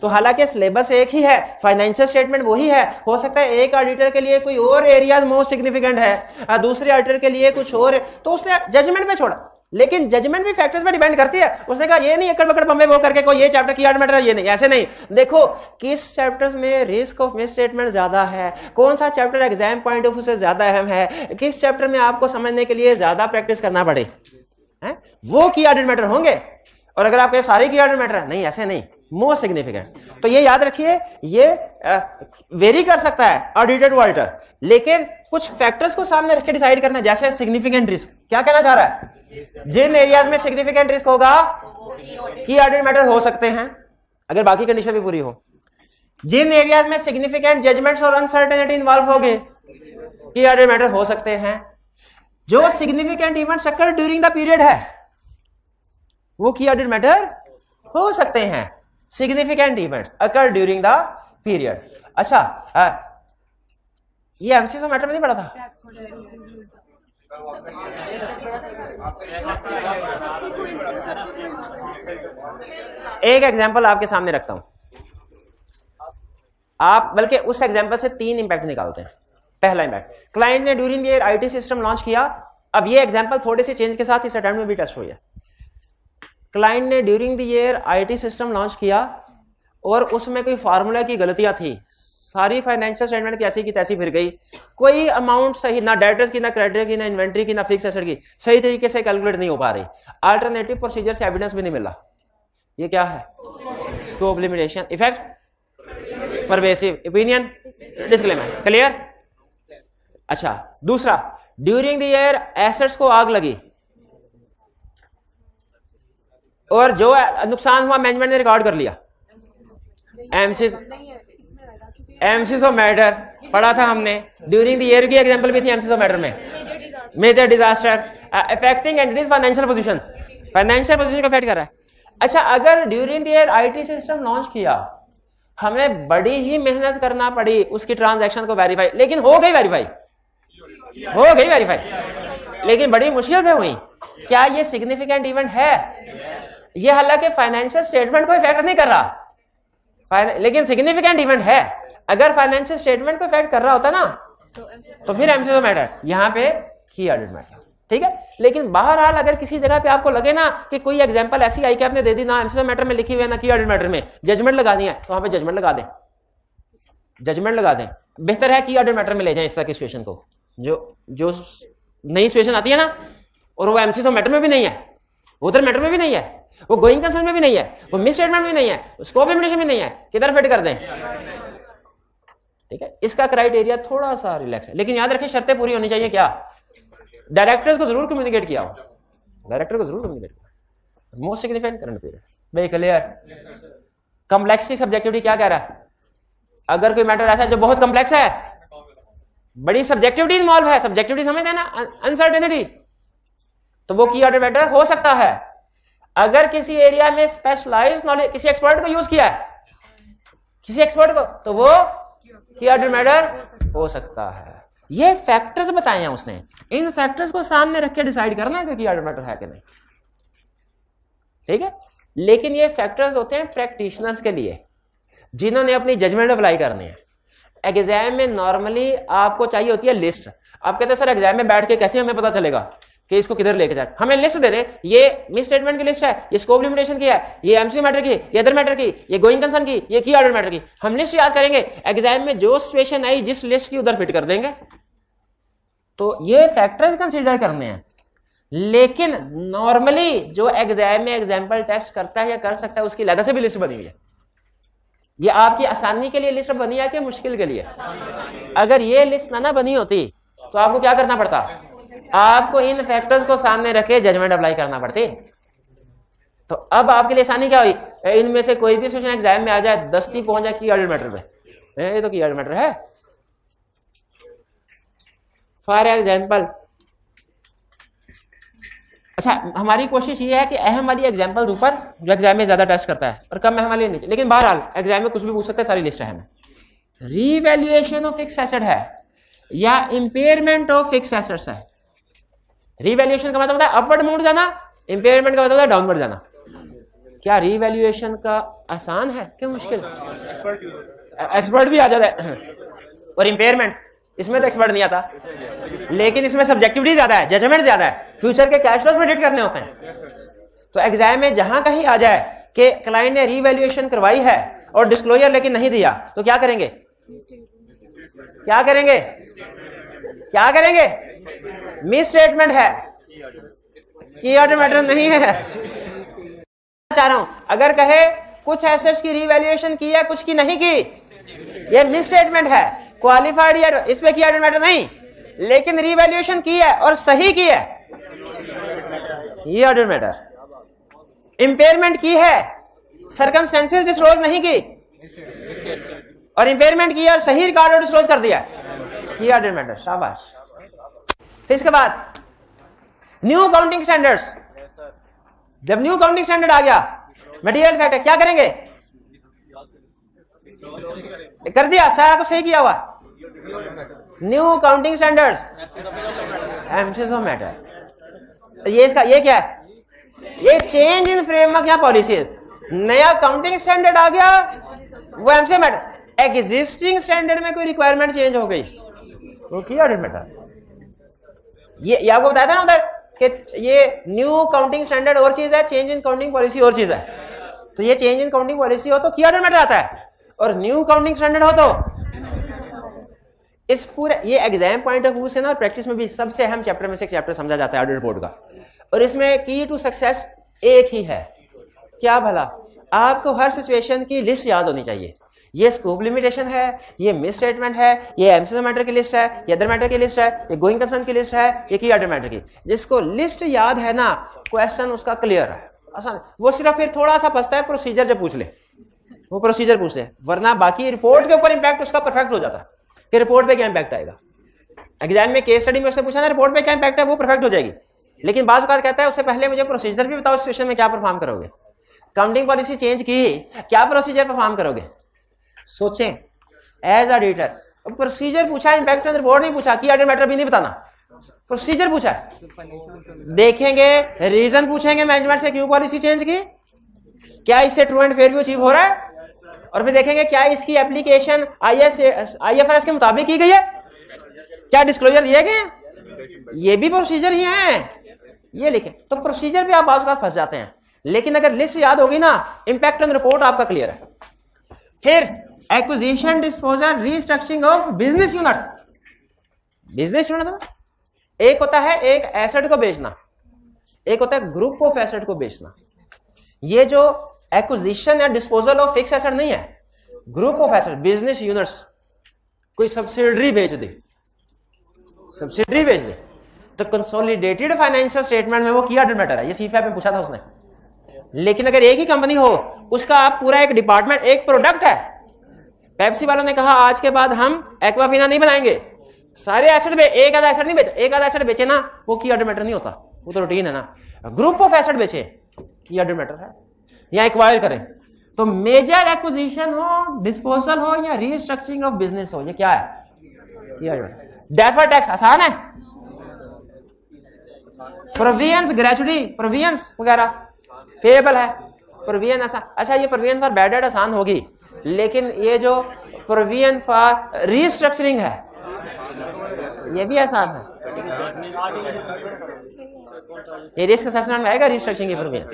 A: तो हालांकि सिलेबस एक ही है, फाइनेंशियल स्टेटमेंट वही है, हो सकता है एक ऑडिटर के लिए कोई और एरियाज मोस्ट सिग्निफिकेंट है, दूसरे ऑडिटर के लिए कुछ और है, तो उसने जजमेंट में छोड़ा। लेकिन जजमेंट भी फैक्टर्स पे डिपेंड करती है। उसने कहा ये नहीं एकड़ बकड़ बम्बे वो करके कोई ये चैप्टर की मैटर ये नहीं, ऐसे नहीं। देखो किस चैप्टर्स में रिस्क ऑफ मिस स्टेटमेंट ज्यादा है, कौन सा chapter exam point of view से ज्यादा अहम है, किस चैप्टर में आपको समझने के लिए ज्यादा प्रैक्टिस करना पड़े, है? वो की ऑडिट मैटर होंगे। और अगर आपके सारे की ऑडिट मैटर है, नहीं ऐसे नहीं, मोस्ट सिग्निफिकेंट। तो ये याद रखिए, ये वेरी कर सकता है ऑडिटर टू ऑडिटर, लेकिन कुछ फैक्टर्स को सामने रख के डिसाइड करना है। जैसे सिग्निफिकेंट रिस्क, क्या कहना चाह रहा है? जिन एरियाज में सिग्निफिकेंट रिस्क होगा की ऑडिट मैटर हो सकते हैं, अगर बाकी कंडीशन भी पूरी हो। जिन एरियाज में सिग्निफिकेंट जजमेंट्स और अनसर्टेनिटी इन्वॉल्व होगी की ऑडिट मैटर हो सकते हैं। जो significant events occur during the period है वो की ऑडिट मैटर हो सकते हैं। Significant event occur during the period. अच्छा ये एमसीक्यू मैटर में नहीं पढ़ा था? एक एग्जांपल आपके सामने रखता हूं, आप बल्कि उस एग्जांपल से 3 इंपैक्ट निकालते हैं। पहला इंपैक्ट, क्लाइंट ने during the year IT system launch किया। अब ये एग्जांपल थोड़े से चेंज के साथ इस अटेम्प्ट में भी टेस्ट हुई है। क्लाइंट ने during the year IT system launch किया और उसमें कोई फार्मूला की गलतियां थी, सारी फाइनेंशियल स्टेटमेंट की ऐसी की तैसी फिर गई, कोई अमाउंट सही ना डेटर्स की, ना क्रेडिटर की, ना इन्वेंट्री की, ना फिक्स एसेट की सही तरीके से कैलकुलेट नहीं हो पा रही। अल्टरनेटिव प्रोसीजर से एविडेंस भी नहीं मिला। ये क्या है? Scope limitation effect, pervasive opinion, disclaimer. Clear? अच्छा दूसरा, ड्यूरिंग द ईयर एसेट्स को आग लगी और जो नुकसान हुआ मैनेजमेंट ने रिकॉर्ड कर लिया। एमसीक्यू मैटर पढ़ा था हमने, ड्यूरिंग द ईयर की एग्जांपल भी थी एमसीक्यू मैटर में। Major disaster affecting entities financial position, financial position को अफेक्ट कर रहा है। अच्छा अगर during the year IT system launch किया, हमें बड़ी ही मेहनत करना पड़ी उसकी ट्रांजैक्शन को वेरीफाई, लेकिन हो गई वेरीफाई, हो गई वेरीफाई, लेकिन बड़ी मुश्किल से हुई। क्या ये सिग्निफिकेंट इवेंट है? ये हालांकि फाइनेंशियल स्टेटमेंट को इफेक्ट नहीं कर रहा, लेकिन सिग्निफिकेंट इवेंट है। अगर फाइनेंशियल स्टेटमेंट को इफेक्ट कर रहा होता ना तो फिर एमसीक्यू मैटर, यहां पे की ऑडिट मैटर। ठीक है, लेकिन बहरहाल अगर किसी जगह पे आपको लगे ना कि कोई एग्जांपल ऐसी आई कि आपने दे दी ना एमसीक्यू मैटर में लिखी हुई है ना की ऑडिट मैटर में, जजमेंट लगानी है तो वहां पे जजमेंट लगा दें, जजमेंट लगा दें। बेहतर है की ऑडिट मैटर में ले जाएं इस तरह की सिचुएशन को। जो नई सिचुएशन आती है ना और वो एमसीक्यू मैटर में भी नहीं है, उधर मैटर में भी नहीं है, वो गोइंग कंसर्न में भी नहीं है, वो मिस स्टेटमेंट में नहीं है, स्कोप लिमिटेशन में नहीं है, किधर फिट कर दें? ठीक है, इसका क्राइटेरिया थोड़ा सा रिलैक्स है, लेकिन याद रखें शर्तें पूरी होनी चाहिए। क्या? डायरेक्टर्स को जरूर कम्युनिकेट किया हो, डायरेक्टर को जरूर कम्युनिकेट किया। मोस्ट सिग्निफिकेंट करंट पीरियड भाई क्लियर। कॉम्प्लेक्सिटी सब्जेक्टिविटी क्या कह रहा है? अगर कोई मैटर ऐसा है जो बहुत कॉम्प्लेक्स है, बड़ी सब्जेक्टिविटी इन्वॉल्व है, सब्जेक्टिविटी समझते हैं ना, अनसर्टेनिटी, तो वो की ऑडिट मैटर हो सकता है। अगर किसी एरिया में स्पेशलाइज्ड नॉलेज, किसी एक्सपर्ट को यूज किया है, किसी एक्सपर्ट को, तो वो की ऑडिट मैटर हो सकता है। ये फैक्टर्स बताए हैं उसने, इन फैक्टर्स को सामने रख के डिसाइड करना है कि की ऑडिट मैटर है कि नहीं। ठीक है, लेकिन ये फैक्टर्स होते हैं प्रैक्टिशनर्स के लिए, जिन्होंने अपनी जजमेंट अप्लाई करनी है। एग्जाम में नॉर्मली आपको चाहिए होती है लिस्ट। आप कहते हैं सर एग्जाम में बैठ के कैसे हमें पता चलेगा कि इसको किधर लेके जाए? हमें लिस्ट दे दे, ये मिस स्टेटमेंट की लिस्ट है, ये स्कोप लिमिटेशन की है, ये एमसीक्यू मैटर की, ये अदर मैटर की, ये गोइंग कंसर्न की, ये की ऑडिट मैटर की। हम लिस्ट याद करेंगे, एग्जाम में जो सिचुएशन आई जिस लिस्ट की उधर फिट कर देंगे। तो ये फैक्टर्स कंसीडर करने हैं। लेकिन नॉर्मली जो एग्जाम में एग्जाम्पल टेस्ट करता है या कर सकता है उसकी अलग से भी लिस्ट बनी हुई है। ये आपकी आसानी के लिए लिस्ट बनी है कि मुश्किल के लिए? अगर ये लिस्ट ना बनी होती तो आपको क्या करना पड़ता? आपको इन फैक्टर्स को सामने रखे जजमेंट अप्लाई करना पड़ती। तो अब आपके लिए आसानी क्या हुई? इनमें से कोई भी सिचुएशन एग्जाम में आ जाए, दस्ती पहुंच जाए की ऑडिट मैटर पे, ये तो की ऑडिट मैटर है। फॉर एग्जाम्पल, अच्छा हमारी कोशिश ये है कि अहम वाली एग्जाम्पल ऊपर जो एग्जाम में ज्यादा टेस्ट करता है और कम अहम वाली नीचे, लेकिन बहरहाल एग्जाम में कुछ भी पूछ सकते हैं, सारी लिस्ट अहम है। रीवैल्यूएशन ऑफ फिक्स एसेट है या इंपेयरमेंट ऑफ फिक्स एसेट्स है। रीवैल्यूएशन का मतलब होता है अपवर्ड मूव जाना, इंपेयरमेंट का मतलब होता है डाउनवर्ड जाना। क्या रीवैल्यूएशन का आसान है क्या मुश्किल? एक्सपर्ट भी आ जाता है। और इम्पेयरमेंट, इसमें तो एक्सपर्ट नहीं आता, लेकिन इसमें सब्जेक्टिविटी ज्यादा है, जजमेंट ज्यादा है, फ्यूचर के कैश फ्लो प्रेडिक्ट करने होते हैं। तो एग्जाम में जहां कहीं आ जाए कि क्लाइंट ने रीवैल्यूएशन करवाई है और डिस्क्लोजर लेकिन नहीं दिया, तो क्या करेंगे? क्या करेंगे? क्या करेंगे? मिस स्टेटमेंट है, की ऑर्डर मैटर नहीं है। चाह रहा हूं, अगर कहे कुछ एसेट्स की रीवैल्यूएशन की है, कुछ की नहीं की, ये मिस स्टेटमेंट है। क्वालिफाइड इस पे की ऑर्डर मैटर नहीं, लेकिन रीवैल्यूएशन की है और सही की है, ये ऑर्डर मैटर। इंपेयरमेंट की है, सर्कमस्टेंसेस डिस्क्लोज नहीं की, और इंपेयरमेंट की है और सही रिकॉर्ड डिस्क्लोज कर दिया, ये ऑर्डर मैटर। शाबाश। फिर इसके बाद न्यू अकाउंटिंग स्टैंडर्ड्स। जब न्यू अकाउंटिंग स्टैंडर्ड आ गया, मटेरियल फैक्ट है, क्या करेंगे? कर दिया, सारा कुछ सही किया हुआ। New accounting standards, emphasis of matter. ये इसका ये क्या है? ये चेंज इन फ्रेमवर्क या पॉलिसी। नया अकाउंटिंग स्टैंडर्ड आ गया, वो एम्फेसिस मैटर। एग्जिस्टिंग स्टैंडर्ड में कोई रिक्वायरमेंट चेंज हो गई, वो की ऑडिट मैटर। ये आपको बताया था ना उधर कि ये न्यू अकाउंटिंग स्टैंडर्ड और चीज है, चेंज इन अकाउंटिंग पॉलिसी और चीज है। तो ये चेंज इन अकाउंटिंग पॉलिसी हो तो की ऑडिट मैटर आता है, और न्यू अकाउंटिंग स्टैंडर्ड हो तो इस पूरे, ये एग्जाम पॉइंट ऑफ व्यू से ना, और प्रैक्टिस में भी सबसे अहम चैप्टर में से एक चैप्टर समझा जाता है ऑडिट रिपोर्ट का। और इसमें की टू सक्सेस एक ही है, क्या भला? आपको हर सिचुएशन की लिस्ट याद होनी चाहिए। ये स्कोप लिमिटेशन है, ये मिस स्टेटमेंट है, ये एम्फेसिस मैटर की लिस्ट है, ये अदर मैटर की लिस्ट है, ये गोइंग कंसर्न की लिस्ट है, ये की ऑर्डर मैटर की। जिसको लिस्ट याद है ना, क्वेश्चन उसका क्लियर है, आसान। वो सिर्फ फिर थोड़ा सा फंसता है प्रोसीजर जब पूछ ले, वो प्रोसीजर पूछ ले, वरना बाकी रिपोर्ट के ऊपर इंपैक्ट उसका परफेक्ट हो जाता है कि रिपोर्ट पे क्या इंपैक्ट आएगा। एग्जाम में केस स्टडी में उसने पूछा ना रिपोर्ट पे क्या इंपैक्ट है, वो परफेक्ट हो जाएगी। लेकिन बाज़ औक़ात कहता है उससे पहले मुझे प्रोसीजर भी बताओ, सिचुएशन में क्या परफॉर्म करोगे। काउंटिंग पॉलिसी चेंज की, क्या प्रोसीजर परफॉर्म करोगे? सोचें एज ऑडिटर। प्रोसीजर पूछा, इंपैक्ट ऑन रिपोर्ट नहीं पूछा, की ऑर्डर मैटर भी नहीं बताना, प्रोसीजर पूछा है। देखेंगे, रीजन पूछेंगे मैनेजमेंट से, क्यों पॉलिसी चेंज की, क्या इससे true and fair view achieve हो रहा है, और फिर देखेंगे क्या इसकी एप्लीकेशन IFRS के मुताबिक की गई है, क्या डिस्क्लोजर दिए गए हैं, ये भी प्रोसीजर ही है। ये लिखें। तो प्रोसीजर पे आप बाज़ औक़ात फंस जाते हैं, लेकिन अगर लिस्ट याद होगी ना, इंपैक्ट ऑन रिपोर्ट आपका क्लियर है। फिर acquisition, disposal, restructuring of business unit. Business unit एक होता है एक एसेट को बेचना, एक होता है ग्रुप ऑफ एसेट को बेचना। ये जो एक्विजिशन या डिस्पोजल ऑफ फिक्स एसेट नहीं है, group of asset, business units. कोई सब्सिडरी बेच दे, सब्सिडरी बेच दे, तो कंसोलिडेटेड फाइनेंशियल स्टेटमेंट में वो की ऑर्डर मैटर है। ये सीफैप में पूछा था उसने। लेकिन अगर एक ही कंपनी हो, उसका आप पूरा एक डिपार्टमेंट, एक प्रोडक्ट है, पेप्सी वालों ने कहा आज के बाद हम एक्वाफिना नहीं बनाएंगे, सारे एसेट में एक आधा एसेट नहीं बेचे, एक आधा एसेट बेचे ना, वो की ऑर्डर मैटर नहीं होता, वो तो रूटीन है ना। ग्रुप ऑफ एसेट बेचे, की ऑर्डर मैटर है। या एक्वायर करें, तो मेजर एक्विजिशन हो, डिस्पोजल हो, या रीस्ट्रक्चरिंग ऑफ बिजनेस हो, ये क्या है? डेफर्ड टैक्स आसान है, प्रोविजंस, ग्रेचुटी, प्रोविजंस वगैरह पेएबल है, प्रोविजन आसान। अच्छा, ये प्रोविजन फॉर बैड डेट आसान होगी, लेकिन ये जो प्रोविजन फॉर रीस्ट्रक्चरिंग है, ये भी आसान है। ये रिस्क असेसमेंट में आएगा रीस्ट्रक्चरिंग की प्रोविजन।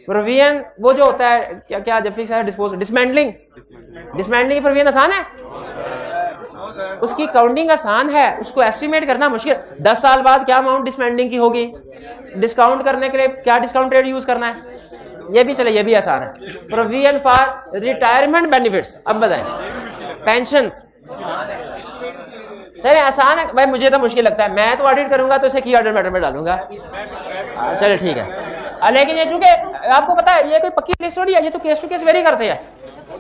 A: प्रोविजन वो जो होता है क्या क्या, जब फिक्स है, डिस्पोजल, डिसमेंटलिंग, डिसमेंटलिंग की प्रोविजन आसान है, उसकी काउंटिंग आसान है, उसको एस्टिमेट करना मुश्किल। 10 साल बाद क्या अमाउंट डिसमेंटलिंग की होगी, डिस्काउंट करने के लिए क्या डिस्काउंट रेट यूज करना है, ये भी चले, ये भी आसान है। प्रोविजन फॉर रिटायरमेंट बेनिफिट्स, अब बताएं, पेंशंस, चले आसान है भाई, मुझे तो मुश्किल लगता है, मैं तो ऑडिट करूंगा तो इसे की ऑर्डर मैटर में डालूंगा, चले ठीक है। लेकिन ये चूंकि आपको पता है ये कोई पक्की लिस्ट थोड़ी है, ये तो केस टू केस वेरी करते हैं,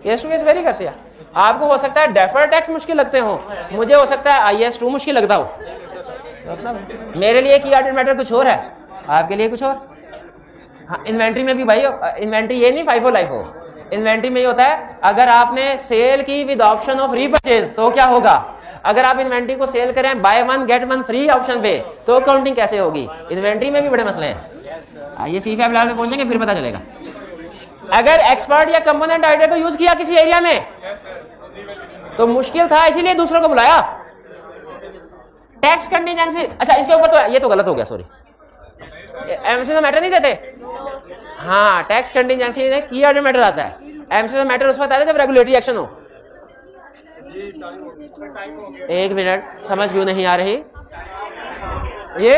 A: केस टू केस वेरी करते हैं। आपको हो सकता है डेफर्ड टैक्स मुश्किल लगते हो, मुझे हो सकता है IAS 2 मुश्किल लगता हो, मेरे लिए की ऑर्डर मैटर कुछ और है, आपके लिए कुछ और। हाँ, इन्वेंट्री में भी भाई, इन्वेंट्री ये नहीं FIFO LIFO, इन्वेंट्री में ये होता है अगर आपने सेल की विद ऑप्शन ऑफ रीपरचेज तो क्या होगा, अगर आप इन्वेंट्री को सेल करें बाय 1 गेट 1 फ्री ऑप्शन पे तो काउंटिंग कैसे होगी। इन्वेंट्री में भी बड़े मसले हैं, ये C5 लेवल पे पहुंचेंगे फिर पता चलेगा। अगर एक्सपर्ट या कंपोनेंट आइडिया को यूज किया किसी एरिया में तो मुश्किल था, इसीलिए दूसरों को बुलाया। टैक्स कंटीजेंसी, अच्छा इसके ऊपर तो ये तो गलत हो गया, सॉरी, एमसी मैटर नहीं देते। हाँ, टैक्स कंटीजेंसी में की ऑर्डर मैटर आता है, एमसी मैटर उस वक्त आता है जब रेगुलेटरी एक्शन हो। एक मिनट, समझ क्यों नहीं आ रही ये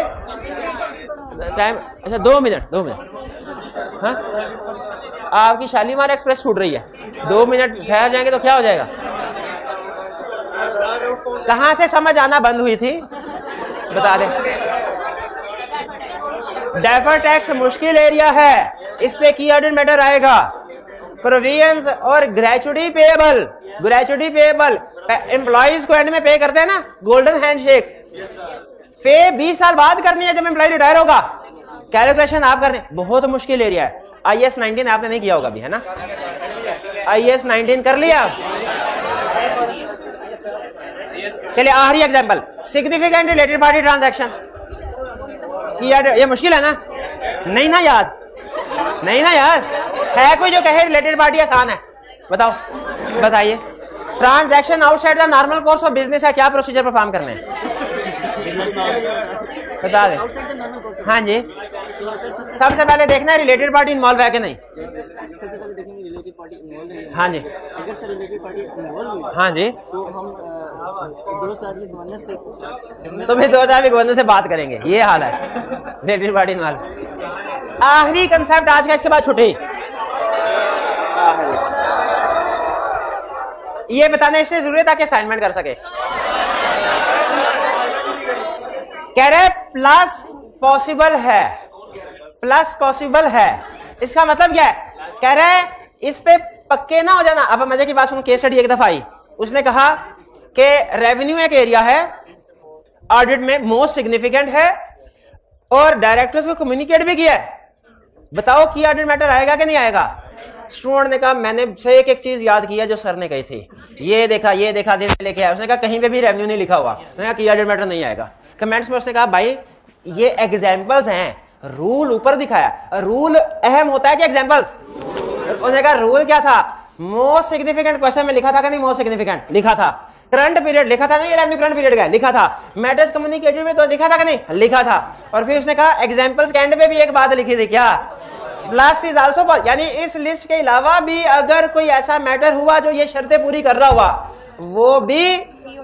A: टाइम? अच्छा 2 मिनट, 2 मिनट। हाँ, आपकी शालीमार एक्सप्रेस छूट रही है, 2 मिनट ठहर जाएंगे तो क्या हो जाएगा? कहां से समझ आना बंद हुई थी बता दे। डेफर्ड टैक्स मुश्किल एरिया है, इस पे की ऑर्डर मैटर आएगा। प्रोविजंस और gratuity payable, gratuity payable employees को एंड में पे करते हैं ना, गोल्डन हैंडशेक। पे 20 साल बाद करनी है जब एम्प्लॉय रिटायर होगा, कैलकुलेशन आप करने, बहुत मुश्किल एरिया है। IAS 19 आपने नहीं किया होगा अभी, है ना? IAS 19 कर लिया। चलिए आखिरी example, significant related party transaction की ऑर्डर। ये मुश्किल है ना? नहीं ना याद, नहीं ना याद है? कोई जो कहे रिलेटेड पार्टी आसान है? बताओ, बताइए। Transaction outside the normal course of business है, क्या प्रोसीजर परफॉर्म करने हैं? बता दे। हाँ जी, सबसे पहले देखना है रिलेटेड पार्टी इन्वॉल्व है कि नहीं।
B: सबसे पहले देखेंगे रिलेटेड पार्टी इन्वॉल्व है।
A: हाँ जी,
B: अगर सर रिलेटेड पार्टी इन्वॉल्व हुई
A: हाँ जी,
B: तो हम 2-4 गवर्नर से
A: तो फिर 2-4 गवर्नर से बात करेंगे। ये हाल है रिलेटेड पार्टी इन्वॉल्व। आखिरी कंसेप्ट आज का, इसके बाद छुट्टी। ये बताने से जरूरी था कि असाइनमेंट कर सके। कह रहे प्लस पॉसिबल है, प्लस पॉसिबल है, इसका मतलब क्या है? कह रहे इस पे पक्के ना हो जाना। अब मजे की बात सुनो, केस स्टडी एक दफा आई, उसने कहा कि रेवेन्यू एक एरिया है, ऑडिट में मोस्ट सिग्निफिकेंट है और डायरेक्टर्स को कम्युनिकेट भी किया है। बताओ की ऑडिट मैटर आएगा कि नहीं आएगा? स्टूडेंट ने कहा मैंने से एक चीज याद की है जो सर ने कही थी, ये देखा लेके आया। उसने कहा कहीं पे भी रेवेन्यू नहीं लिखा हुआ। उसने कहा की ऑडिट मैटर नहीं आएगा। कमेंट्स में उसने कहा भाई ये एग्जाम्पल्स हैं, रूल ऊपर दिखाया, रूल अहम होता है कि एग्जाम्पल्स? उसने कहा रूल क्या था? मोस्ट सिग्निफिकेंट क्वेश्चन में लिखा था कि नहीं? मोस्ट सिग्निफिकेंट लिखा था। करंट पीरियड लिखा था ना, ये रेवेन्यू करंट पीरियड का लिखा था। मैटर्स कम्युनिकेटेड में तो लिखा था कि नहीं? लिखा था। और फिर उसने कहा एग्जाम्पल्स के एंड पे भी एक बात लिखी थी, क्या? प्लस इज आल्सो, यानी इस लिस्ट के अलावा भी अगर कोई ऐसा मैटर हुआ जो ये शर्तें पूरी कर रहा हुआ, वो भी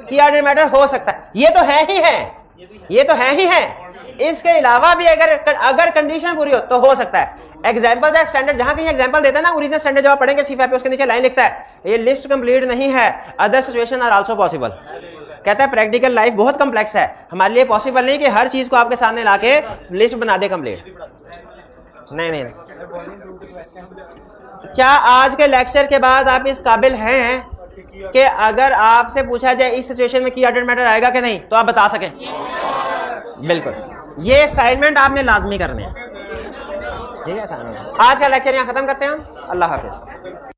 A: की ऑडिट मैटर हो सकता है। ये तो है ही है, ये तो है ही है। इसके अलावा भी अगर कंडीशन पूरी हो तो हो सकता है। एग्जाम्पल है स्टैंडर्ड, जहां कहीं एग्जाम्पल देता है ना, ओरिजिनल स्टैंडर्ड जब आप पढ़ेंगे C5 पे, उसके नीचे लाइन लिखता है ये लिस्ट कंप्लीट नहीं है, other situation are also possible. कहता है प्रैक्टिकल लाइफ बहुत कम्प्लेक्स है, हमारे लिए पॉसिबल नहीं कि हर चीज को आपके सामने लाके लिस्ट बना दे कंप्लीट। नहीं। क्या आज के लेक्चर के बाद आप इस काबिल हैं कि अगर आपसे पूछा जाए इस सिचुएशन में की ऑडिट मैटर आएगा कि नहीं, तो आप बता सकें? बिल्कुल। ये असाइनमेंट आपने लाजमी करने हैं, ठीक है? आज का लेक्चर यहाँ खत्म करते हैं हम। अल्लाह हाफिज।